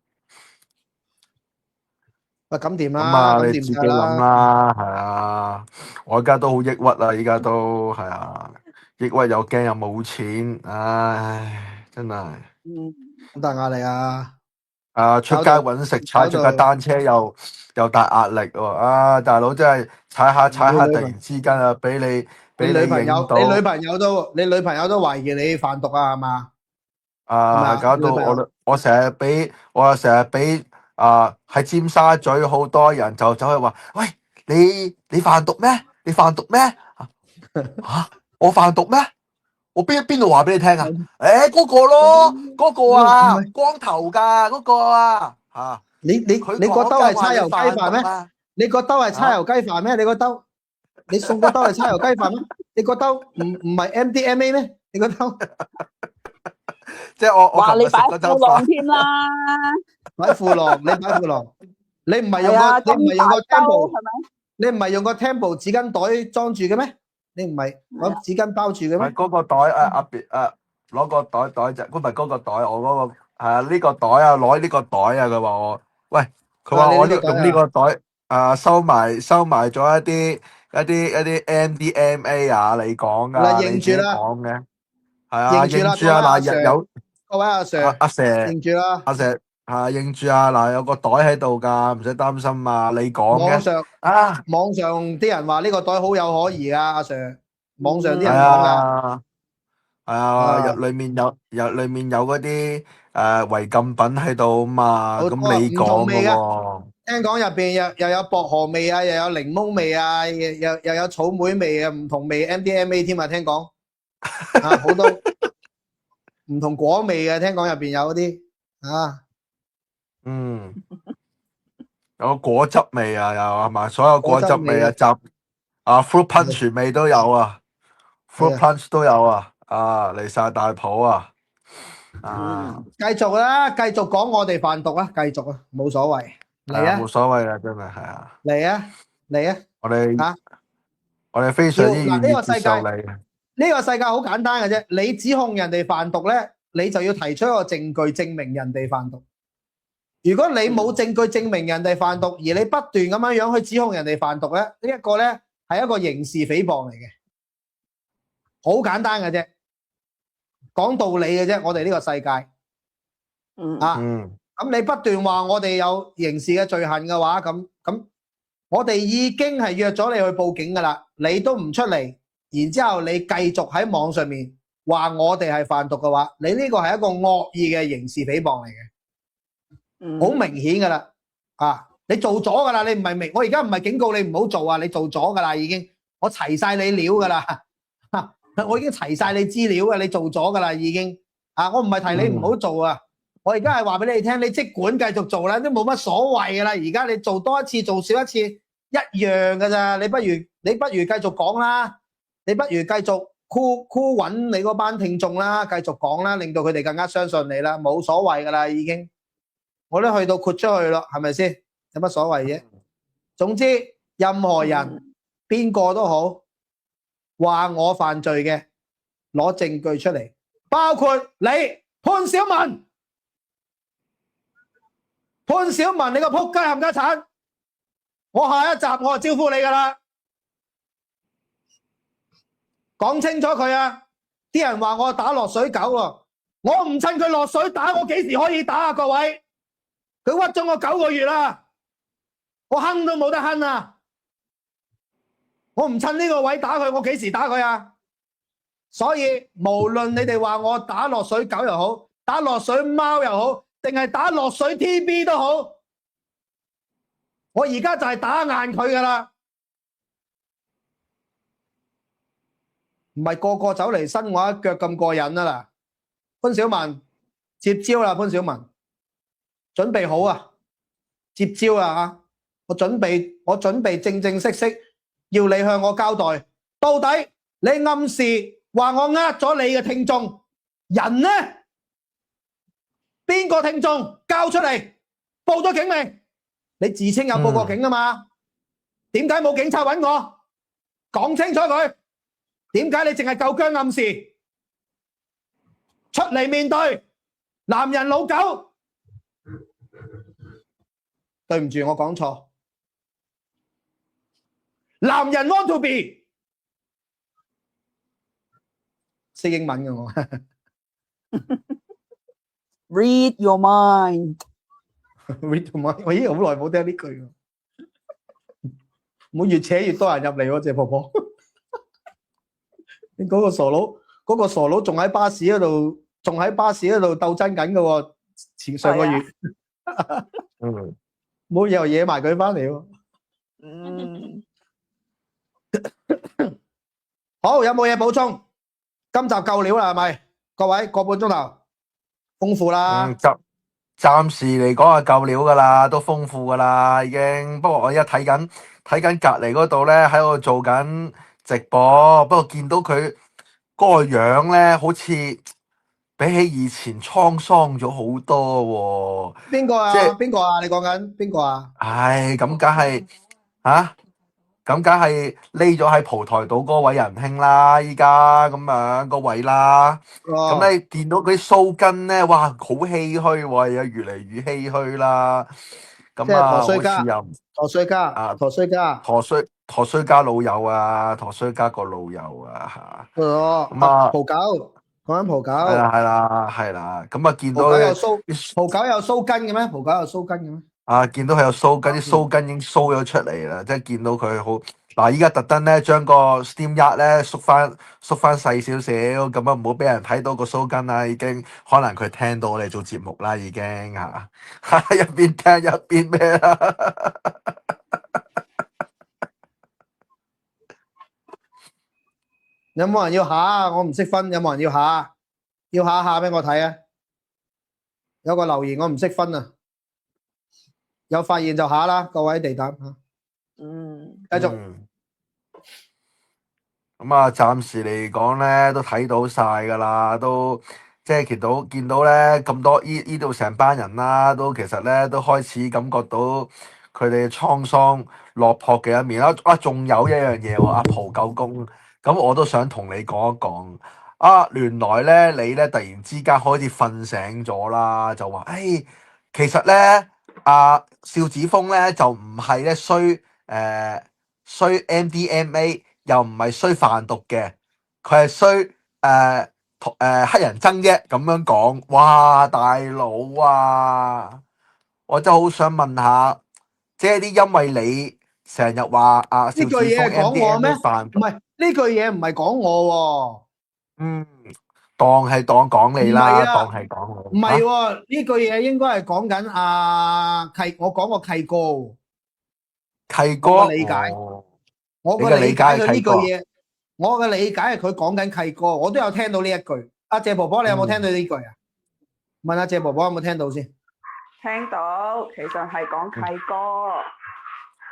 喂，咁掂咁啦，咁你自己掂㗎諗啦。啦，係啊，我而家都好抑鬱啦，依家都係啊，抑鬱又驚又冇錢，唉，真係。嗯，好大壓力啊！出街搞到揾食，踩搞到住架單車又大壓力喎，大佬真係踩下踩下，突你女朋然之間啊，俾你你女朋友，影到，你女朋友都懷疑你販毒啊，係嘛？係咪啊？搞到你女朋友我成日俾喺尖沙咀好多人就走去話，喂，你販毒咩？你販毒咩？吓，我販毒咩？我邊度話俾你聽啊？嗰個咯，嗰個啊，唔係光頭噶嗰個啊，佢你個兜講緊話你係叉油雞飯咩？販毒啊，你個兜係叉油雞飯咩？你個兜你送個兜係叉油雞飯咩？你個兜唔係 MDMA 咩？你個兜即係我琴日食話你擺褲浪嗰餐飯，添啦，擺褲浪，你擺褲浪，你唔係用係啊，個你唔係用個咁大兜 Tempo，係咪？你唔係用個 Tempo 紙巾袋裝住嘅咩？你唔係攞紙巾包住嘅咩？唔係嗰個袋攞個袋啫，唔係嗰個袋，我嗰個呢個袋啊，攞呢個袋啊，佢話我，喂，佢話你我呢個袋啊？用呢個袋收埋咗一啲 MDMA 啊，你講嗱，噶，你自己認住啦，講嘅，係啊，認住啦，認住啊，嗱各位阿 Sir，阿蛇認住啦。阿蛇認住啊，嗱有個袋喺度噶，唔使擔心啊，你講嘅網上啊，網上啲人話呢個袋好有可疑噶，阿 Sir。網上啲係人講噶，啊。係啊，啊，裏面有嗰啲違禁品喺度嘛，咁好多唔同你講噶味噶。喎，聽講入邊又有薄荷味啊，又有檸檬味啊，又有草莓味啊，唔同味 MDMA 添啊，聽講啊，好多唔同果味嘅，聽講入邊有嗰啲啊，嗯，有果汁味啊，又係嘛，所有果汁味啊，果汁味啊，fruit punch 味都有啊，fruit 係啊，punch 都有啊，離晒大譜啊，繼續啦，繼續講我哋販毒啊，繼續啊，冇所謂，嚟啊，冇所謂啊，真係係啊，嚟啊，嚟啊，我哋啊，我哋非常之願嗱呢個世界。意接受你，呢個世界好簡單嘅啫，你指控人哋販毒咧，你就要提出一個證據證明人哋販毒。如果你冇證據證明人哋販毒，而你不斷咁樣去指控人哋販毒咧，呢一個咧係一個刑事誹謗嚟嘅，好簡單嘅啫，講道理嘅啫。我哋呢個世界啊，咁你不斷話我哋有刑事嘅罪行嘅話，咁我哋已經係約咗你去報警噶啦，你都唔出嚟。然之後你繼續喺網上面話我哋係販毒嘅話，你呢個係一個惡意嘅刑事誹謗嚟嘅，好明顯噶啦，你做咗噶啦，你唔係明，我而家唔係警告你唔好做啊，你做咗噶啦已經，我齊晒你料噶啦，我已經齊晒你資料嘅，你做咗噶啦已經，我唔係提你唔好做啊，我而家係話俾你聽，你即管繼續做啦，都冇乜所謂噶啦，而家你做多一次做少一次一樣噶咋，你不如繼續講啦。你不如繼續箍揾你嗰班聽眾啦，繼續講啦，令到佢哋更加相信你啦，冇所謂噶啦已經，我都去到豁出去咯，係咪先？有乜所謂啫？總之任何人邊個都好，話我犯罪嘅，攞證據出嚟，包括你潘小文，你個仆街冚家鏟，我下一集我就招呼你噶啦。講清楚佢啊！啲人話我打落水狗喎，我唔趁佢落水打，我幾時可以打啊？各位，佢屈咗我9個月啦，我哼都冇得哼啊！我唔趁呢個位打佢，我幾時打佢啊？所以無論你哋話我打落水狗又好，打落水貓又好，定係打落水 TB 都好，我而家就係打硬佢噶啦。唔係個個走嚟伸我一腳咁過癮啊啦！潘小文接招啦，潘小文準備好啊，接招啦嚇！我準備正正式式要你向我交代，到底你暗示話我呃咗你嘅聽眾人呢？邊個聽眾交出嚟報咗警未？你自稱有報過警啊嘛？點解冇警察揾我？講清楚佢。點解你淨係夠姜暗示？出嚟面對，男人老狗。對唔住，我講錯。男人 want to be 識英文嘅我。Read your mind。Read your mind，我已經好耐冇聽呢句喎。唔好越扯越多人入嚟喎，謝婆婆。你嗰個傻佬，嗰個傻佬仲喺巴士嗰度，仲喺巴士嗰度鬥爭緊嘅喎。前上個月，嗯，冇嘢又惹埋佢翻嚟喎。嗯，好，有冇嘢補充？今集夠料啦，係咪？各位個半鐘頭，豐富啦。暫時嚟講係夠料噶啦，都豐富噶啦已經。不過我而家睇緊隔離嗰度咧，喺度做緊直播。不過見到佢嗰個樣咧，好似比起以前滄桑咗好多喎。邊個啊？即係邊個啊？你講緊邊個啊？唉，咁梗係嚇。咁梗係匿咗喺蒲台島嗰位仁兄啦，依家咁樣個位啦。咁哦，你見到佢啲鬚根咧，哇，好唏噓喎，又越嚟越唏噓啦。即係咁啊，好似陀衰家，又陀衰家，啊陀衰家。陀衰家老友啊，陀衰家個老友啊嚇。哦，咁啊，蒲狗，講緊蒲狗。係啦。咁啊，見到蒲狗有佢鬚，蒲狗有鬚根嘅咩？蒲狗有鬚根嘅咩？啊，見到佢有鬚根，啲鬚根已經鬚咗出嚟啦，即係見到佢好嗱，依家特登咧將個 Steam Yard 咧縮翻細少少，咁啊唔好俾人睇到個鬚根啦，已經可能佢聽到我哋做節目啦，已經嚇，一邊聽一邊咩啦，有冇人要下？我唔識分，有冇人要下？要下俾我睇啊！有個留言我唔識分啊！有發現就下啦，各位地膽嚇。嗯，繼續。咁啊，暫時嚟講咧都睇到晒噶啦，都即係見到咧咁多呢度成班人啦，都其實咧都開始感覺到佢哋滄桑落魄嘅一面啦。啊，仲有一樣嘢喎，阿蒲九公，咁我都想同你講一講。啊，原來咧你咧突然之間開始瞓醒咗啦，就話誒，其實咧阿邵子峰咧就唔係咧衰 MDMA。又唔係衰販毒嘅，佢係衰黑人憎啫，咁樣講，哇大佬啊！我真係好想問下，即係啲因為你成日話阿邵呢句嘢志峰係講我咩？ MDMA 販毒，唔係呢句嘢唔係講我嗯，當講你唔啦，係啊當係講喎，你，唔係喎，呢句嘢應該係講緊阿契，我講個契哥，契哥，我嘅理解哦我你嘅理解係佢呢契哥，句嘢，我嘅理解係佢講緊契哥，我都有聽到呢一句。阿謝婆婆，你有冇聽到呢句啊？問阿謝婆婆有冇聽到先？聽到，其實係講契哥。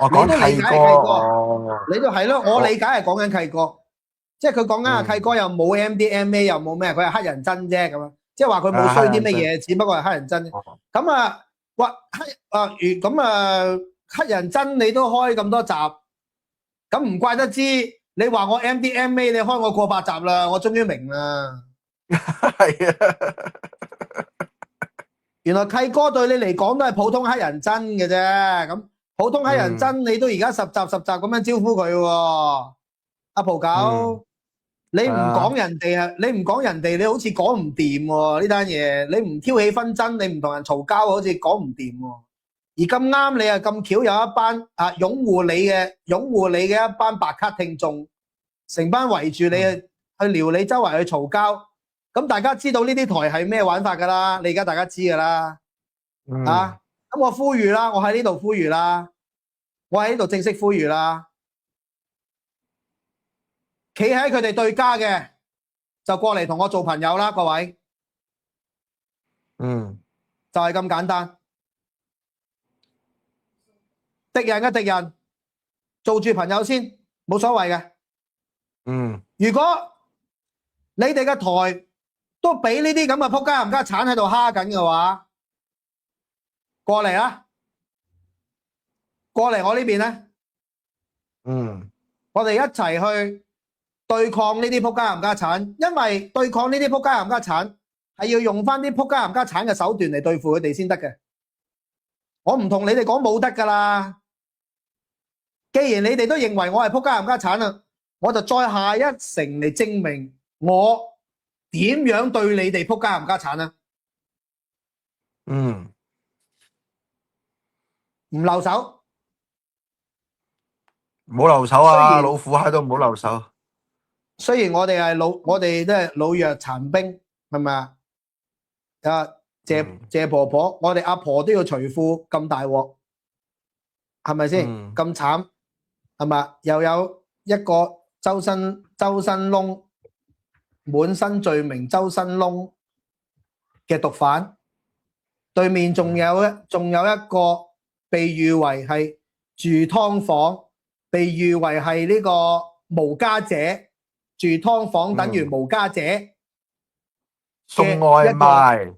我講你都理契哥，解係契哥哦，你都係咯，我理解係講緊契哥，即係佢講緊阿契哥又冇 MDMA 又冇咩，佢係黑人憎啫咁樣，即係話佢冇衰啲乜嘢，只不過係黑人憎。咁啊，哇黑人憎你都開咁多集，咁唔怪得知你話我 MDMA 你開我過百集啦，我終於明啦。係啊，原來契哥對你嚟講都係普通黑人憎嘅啫，咁普通黑人憎你都而家十集咁樣招呼佢喎，阿蒲狗，你唔講人哋啊，你唔講人哋，你好似講唔掂喎呢單嘢，你唔挑起紛爭，你唔同人嘈交，好似講唔掂喎。而咁啱你啊咁巧有一班啊擁護你嘅一班白卡聽眾，成班圍住你去撩你周圍去嘈交。咁大家知道呢啲台係咩玩法㗎啦？你而家大家知㗎啦，啊！咁我呼籲啦，我喺呢度呼籲啦，我喺呢度正式呼籲啦，企喺佢哋對家嘅就過嚟同我做朋友啦，各位，就係咁簡單。敵人嘅敵人做住朋友先，冇所謂嘅。如果你哋嘅台都俾呢啲咁嘅仆街冚家鏟喺度蝦緊嘅話，過嚟啦，過嚟我呢邊咧，我哋一齊去對抗呢啲仆街冚家鏟，因為對抗呢啲仆街冚家鏟係要用翻啲仆街冚家鏟嘅手段嚟對付佢哋先得嘅。我唔同你哋講冇得噶啦，既然你哋都認為我係仆街冚家鏟啦，我就再下一城嚟證明我點樣對你哋仆街冚家鏟啊！唔留手，唔好留手啊！雖然老虎閪都唔好留手。雖然我哋都係老弱殘兵，係咪啊？謝婆婆，我哋阿婆都要除褲咁大鑊，係咪先？咁慘係咪？又有一個周身窿，滿身罪名周身窿嘅毒販，對面仲有一個被譽為係住劏房，被譽為係呢個無家者，住劏房等於無家者，送外賣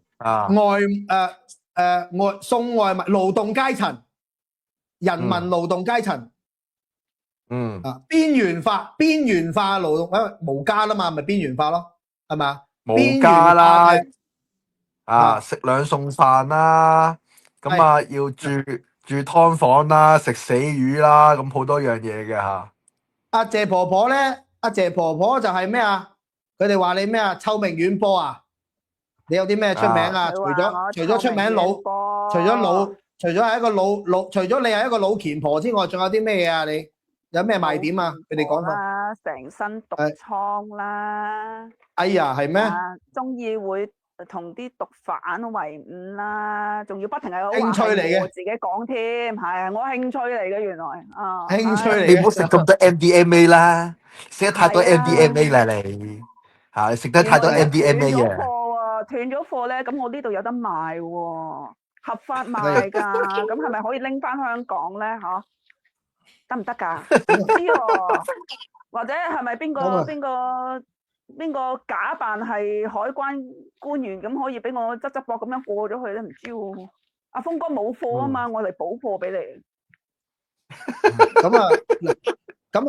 送外賣勞動階層，人民勞動階層，邊緣化勞動，因為無家啦嘛，咪邊緣化咯，係咪啊？無家啦，食兩餸飯啦，咁啊要住劏房啦，食死魚啦，咁好多樣嘢嘅吓。阿謝婆婆咧，阿謝婆婆就係咩啊？佢哋話你咩啊？臭名遠播啊！你有啲咩出名啊？除咗出名老，除咗係一個老，除咗你係一個老虔婆之外，仲有啲咩嘢啊？你有咩賣點啊？佢哋講啦，成身毒瘡啦。哎呀，係咩？中意會同啲毒販為伍啦，仲要不停係興趣嚟嘅，我自己講添，係我興趣嚟嘅，原來啊，興趣嚟嘅。你唔好食咁多 MDMA 啦，食得太多 MDMA 啦你，吓食得太多 MDMA 啊！斷咗貨咧，咁我呢度有得賣喎，合法賣噶，咁係咪可以拎翻香港咧？嗬，得唔得噶？唔知喎，或者係咪邊個假扮係海關官員咁，可以俾我執博咁樣過咗去咧？唔知喎。阿峰哥冇貨啊嘛，我嚟補貨俾你。咁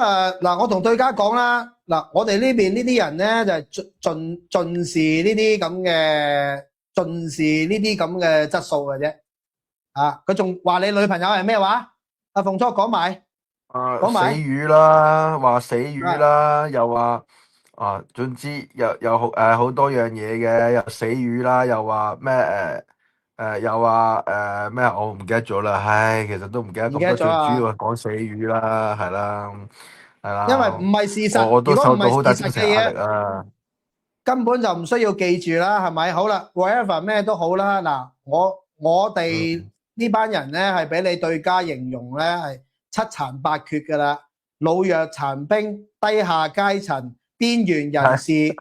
啊，嗱，我同對家講啦，嗱，我哋呢邊呢啲人咧就係盡視呢啲咁嘅質素嘅啫。啊，佢仲話你女朋友係咩話？阿鳳初講埋，死魚啦，話死魚啦，又話總之有好多樣嘢嘅，又死魚啦，又話咩又話咩我唔記得咗啦，唉，其實都唔記得咁多，最主要係講死魚啦，係啦，因為唔係事實，我都受到好大精神壓力啊，根本就唔需要記住啦，係咪？好啦 ，whatever 咩都好啦，嗱，我哋呢班人咧係俾你對家形容咧係七殘八缺噶啦，老弱殘兵、低下階層、邊緣人士、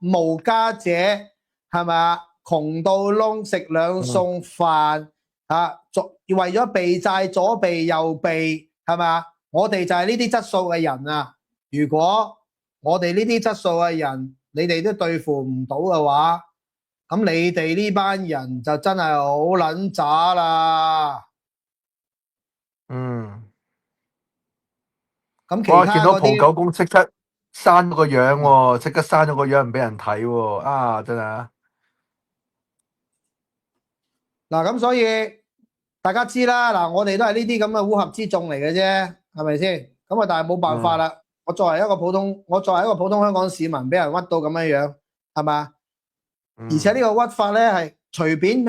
無家者，係咪啊？窮到窿，食兩餸飯啊！為咗避債，左避右避，係咪啊？我哋就係呢啲質素嘅人啊！如果我哋呢啲質素嘅人，你哋都對付唔到嘅話，咁你哋呢班人就真係好撚渣啦！咁其他我見到蒲九公即刻刪咗個樣喎，即刻刪咗個樣唔俾人睇喎，啊真係嗱，咁所以大家知啦，嗱，我哋都係呢啲咁嘅烏合之眾嚟嘅啫，係咪先？咁啊，但係冇辦法啦。我作為一個普通香港市民，俾人屈到咁樣樣，係嘛？而且呢個屈法咧係隨便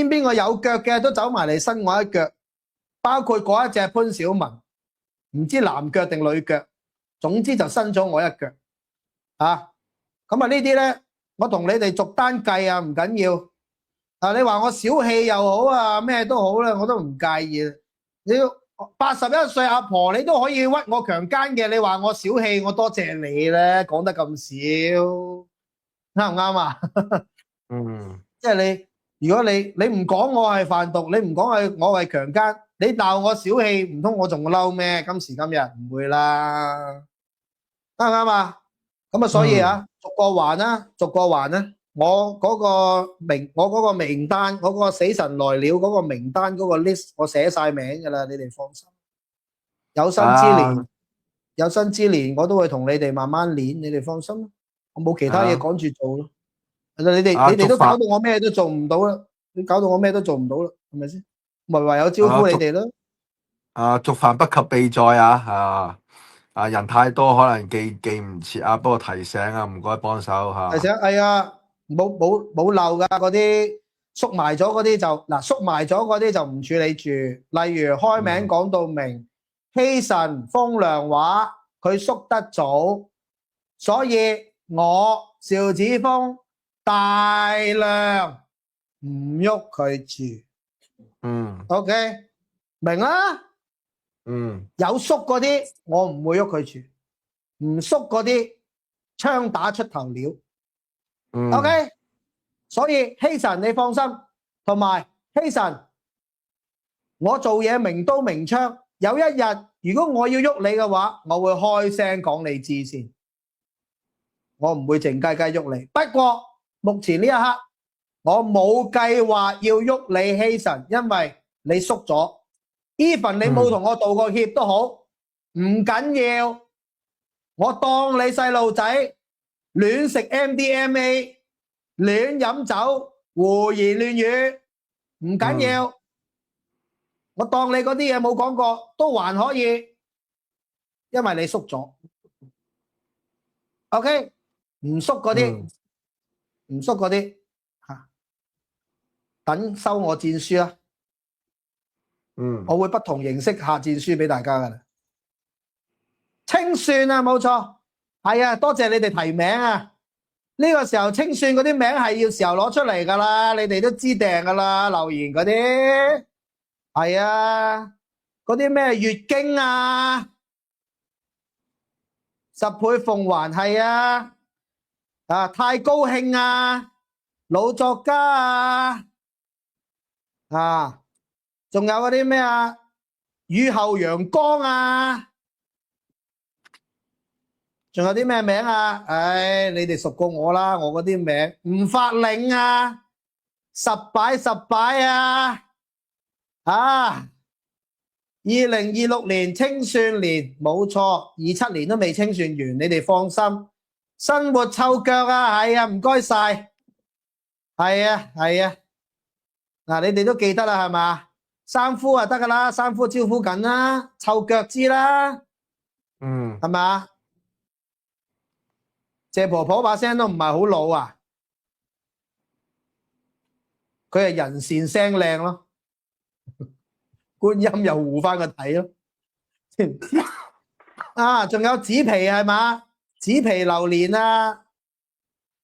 邊個有腳嘅都走埋嚟伸我一腳，包括嗰一隻潘小文，唔知男腳定女腳，總之就伸咗我一腳啊！咁啊呢啲咧，我同你哋逐單計啊，唔緊要。你話我小氣又好啊，咩都好啦，我都唔介意。你81歲阿婆，你都可以屈我強姦嘅，你話我小氣，我多謝你咧，講得咁少，啱唔啱啊？即係如果你唔講我係販毒，你唔講我係強姦，你鬧我小氣，唔通我仲嬲咩？今時今日唔會啦，啱唔啱啊？咁啊，所以啊，逐個還啦，逐個還啦。我嗰個名單，嗰個死神來了嗰個名單嗰個 list，我寫晒名噶啦，你哋放心。有生之年，有生之年，我都會同你哋慢慢練，你哋放心。我冇其他嘢趕住做咯。你哋都搞到我咩都做唔到啦，你搞到我咩都做唔到啦，係咪先？咪唯有招呼你哋咯。族繁不及備載人太多可能記唔切啊，不過提醒啊，唔該幫手嚇。提醒係啊，冇漏噶嗰啲縮埋咗嗰啲就嗱縮埋咗嗰啲就唔處理住，例如開名講到明，希神風涼話佢縮得早，所以我邵子峰大量唔喐佢住。OK 明啦。有縮嗰啲我唔會喐佢住，唔縮嗰啲槍打出頭鳥。OK， 所以希神你放心，同埋希神，我做嘢明刀明槍。有一日如果我要喐你嘅話，我會開聲講你知先，我唔會靜雞雞喐你。不過目前呢一刻我冇計劃要喐你希神，因為你縮咗。even 你冇同我道過歉都好，唔緊要，我當你細路仔亂食 MDMA 亂飲酒胡言亂語，唔緊要，我當你嗰啲嘢冇講過都還可以，因為你縮咗。OK， 唔縮嗰啲，唔縮嗰啲等收我戰書啦。我會不同形式下戰書俾大家噶啦。清算啊，冇錯，係啊，多謝你哋提名啊。呢個時候清算嗰啲名係要時候攞出嚟噶啦，你哋都知訂噶啦，留言嗰啲係啊，嗰啲咩月經啊，十倍奉還係啊，太高興啊，老作家仲有嗰啲咩雨後陽光啊，仲有啲咩名啊？唉，你哋熟過我啦，我嗰啲名唔發領啊，十擺啊！2026年清算年冇錯，27年都未清算完，你哋放心。生活臭腳啊，係啊，唔該晒，係啊，嗱，你哋都記得啦，係嘛？三夫啊得噶啦，三夫招呼緊啦，臭腳知啦，係嘛？謝婆婆把聲都唔係好老啊，佢係人善聲靚咯，觀音又護翻個體咯，知唔知？仲有紙皮係嘛？紙皮榴蓮啊，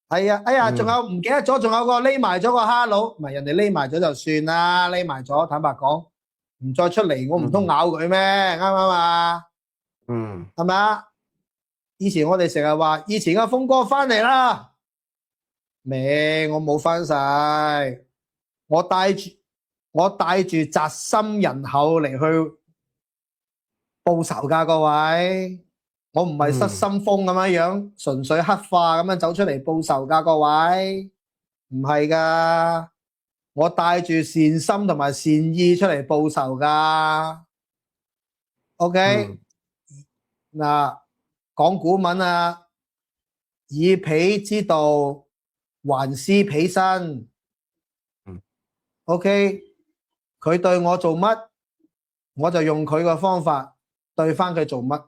係啊，哎呀，仲有唔記得咗，仲有個匿埋咗個哈佬，唔係人哋匿埋咗就算啦，匿埋咗，坦白講，唔再出嚟，我唔通咬佢咩？啱唔啱啊？係咪啊？以前我哋成日話，以前阿峰哥翻嚟啦，未，我冇翻晒，我帶住宅心仁厚嚟去報仇噶，各位。我唔係失心瘋咁樣純粹黑化咁樣走出嚟報仇噶，各位，唔係噶，我帶住善心同埋善意出嚟報仇噶。OK，嗱，講古文啊，以彼之道還施彼身。OK，佢對我做乜，我就用佢個方法對翻佢做乜。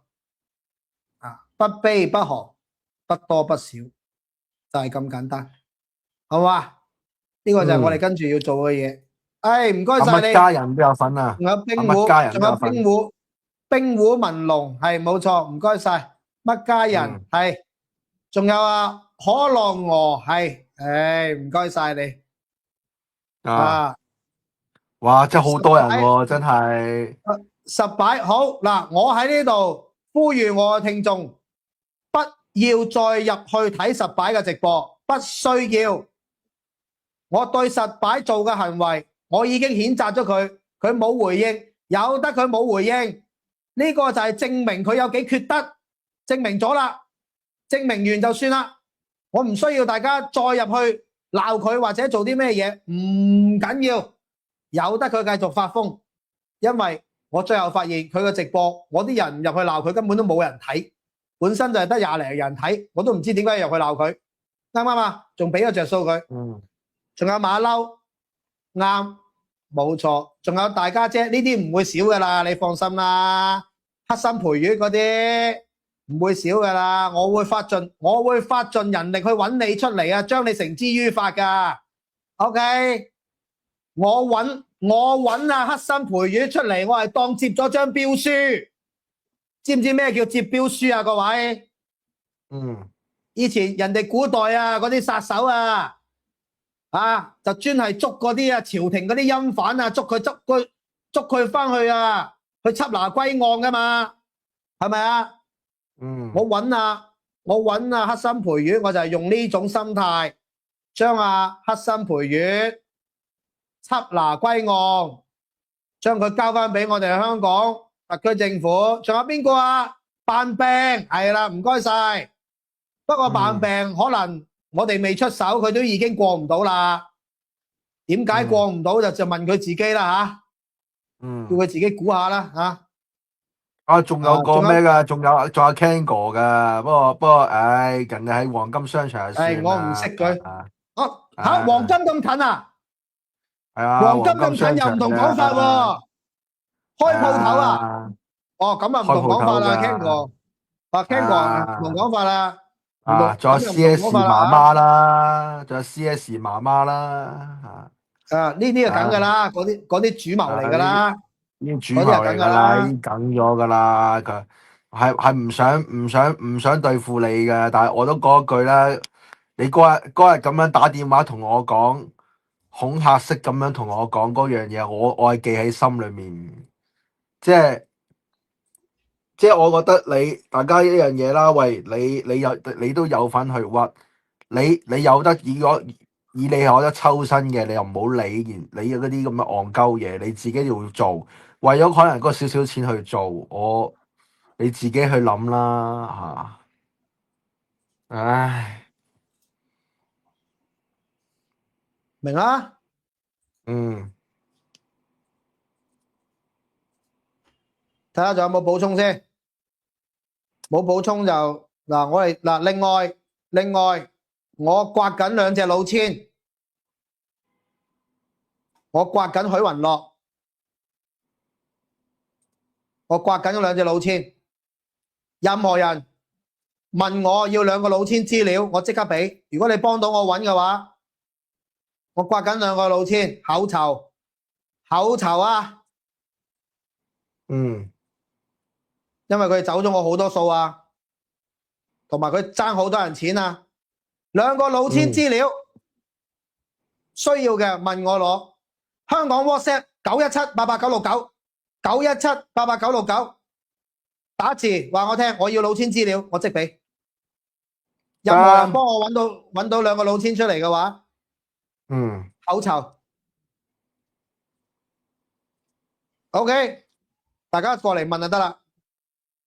不卑不亢，不多不少，就係咁簡單，好嘛？呢個就係我哋跟住要做嘅嘢。唉，唔該晒你。乜家人都有份啊？仲有冰壺，仲有冰壺，冰壺文龍係冇錯，唔該晒。乜家人係，仲有可樂鵝係，唉，唔該晒你。哇，真係好多人喎，真係。十擺好嗱，我喺呢度呼籲我嘅聽眾。不要再入去睇實擺嘅直播，不需要。我對實擺做嘅行為，我已經譴責咗佢，佢冇回應，由得佢冇回應，呢個就係證明佢有幾缺德，證明咗啦，證明完就算啦。我唔需要大家再入去鬧佢或者做啲咩嘢，唔緊要，由得佢繼續發瘋，因為我最後發現佢嘅直播，我啲人入去鬧佢根本都冇人睇，本身就係得20零人睇，我都唔知點解入去鬧佢，啱唔啱啊？仲俾咗着數佢，仲有馬騮，啱，冇錯，仲有大家姐，呢啲唔會少噶啦，你放心啦，黑心培育嗰啲唔會少噶啦，我會發盡人力去揾你出嚟啊，將你繩之於法噶 ，OK， 我揾啊黑心培育出嚟，我係當接咗張標書，知唔知咩叫接標書啊？各位，以前人哋古代啊嗰啲殺手啊。就專係捉嗰啲朝廷嗰啲陰犯啊，捉佢翻去啊，去緝拿歸案噶嘛，係咪啊？我揾黑心培育，我就係用呢種心態，將黑心培育緝拿歸案，將佢交翻俾我哋香港特區政府。仲有邊個啊？扮病係啦，唔該晒。不過扮病可能我哋未出手，佢都已經過唔到啦。點解過唔到就問佢自己啦吓。叫佢自己估下啦吓。仲有個咩噶？仲有 Ken 哥噶。不過，人哋喺黃金商場就算啦。我唔識佢。黃金咁近啊？係啊。黃金咁近又唔同講法喎。開鋪頭啊？咁啊唔同講法啦 ，Ken 哥。Ken 哥唔同講法啦。仲有 CS 媽媽啦，仲有 CS 媽媽啦，呢啲就梗噶啦，嗰啲主謀嚟噶啦，呢啲主謀嚟噶啦，已經梗咗噶啦，佢係唔想對付你嘅，但係我都講一句啦，你嗰日咁樣打電話同我講，恐嚇式咁樣同我講嗰樣嘢，我係記喺心裏面，即係我覺得大家一樣嘢啦，喂，你都有份去屈，你有得以你有得抽身嘅，你又唔好理你嗰啲咁嘅戇鳩嘢，你自己要做，為咗可能嗰少少錢去做，你自己去諗啦吓，唉，明啦？睇下仲有冇補充先。冇補充就我哋另外我刮緊兩隻老千，我刮緊許雲樂，我刮緊兩隻老千。任何人問我要兩個老千資料，我即刻俾。如果你幫到我揾嘅話，我刮緊兩個老千口籌啊！因為佢走咗我好多數啊，同埋佢爭好多人錢啊。兩個老千資料，需要嘅問我攞。香港 WhatsApp 917889699，917889699，打字話我聽，我要老千資料，我即俾。任何人幫我揾到兩個老千出嚟嘅話，口籌。OK， 大家過嚟問就得啦。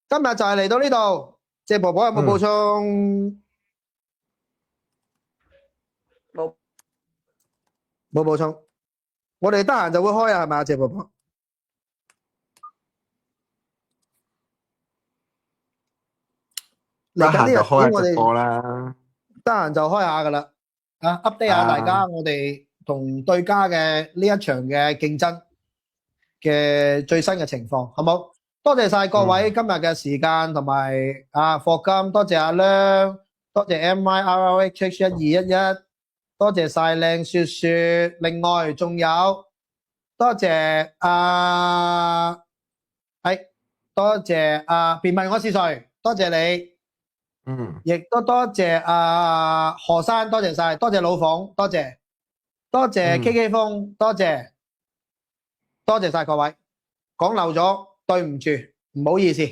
今日就係嚟到呢度，謝婆婆有冇補充？冇補充。我哋得閒就會開啊，係咪啊，謝婆婆？得閒就開直播啦。得閒就開下噶啦，update 下大家我哋同對家嘅呢一場嘅競爭嘅最新嘅情況，好冇？多謝晒各位今日嘅時間同埋課金，多謝阿亮，多謝 MYRRHH1211，多謝晒靚雪雪，另外仲有多謝多謝別問我是誰，多謝你，亦都多謝何生，多謝晒，多謝老馮，多謝 KK 風，多謝晒各位，講漏咗。對唔住，唔好意思，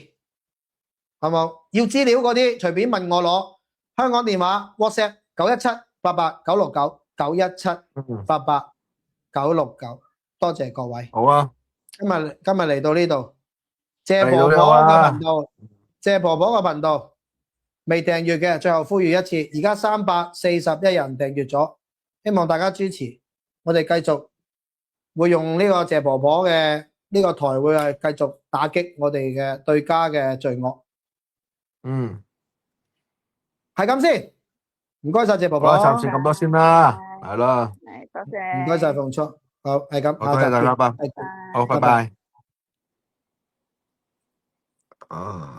好冇？要資料嗰啲隨便問我攞，香港電話 WhatsApp 917889699，917889699，多謝各位。好啊，今日嚟到呢度，謝婆婆嘅頻道，謝婆婆嘅頻道，未訂閱嘅，最後呼籲一次，而家341人訂閱咗，希望大家支持，我哋繼續會用呢個謝婆婆嘅呢個台會係繼續打擊我哋嘅對家嘅罪惡。嗯，係咁先，唔該晒謝婆婆，好啦，暫時咁多先啦，係啦，係多謝，唔該晒鳳叔，好係咁，好多謝大家，係好，拜拜拜拜。啊。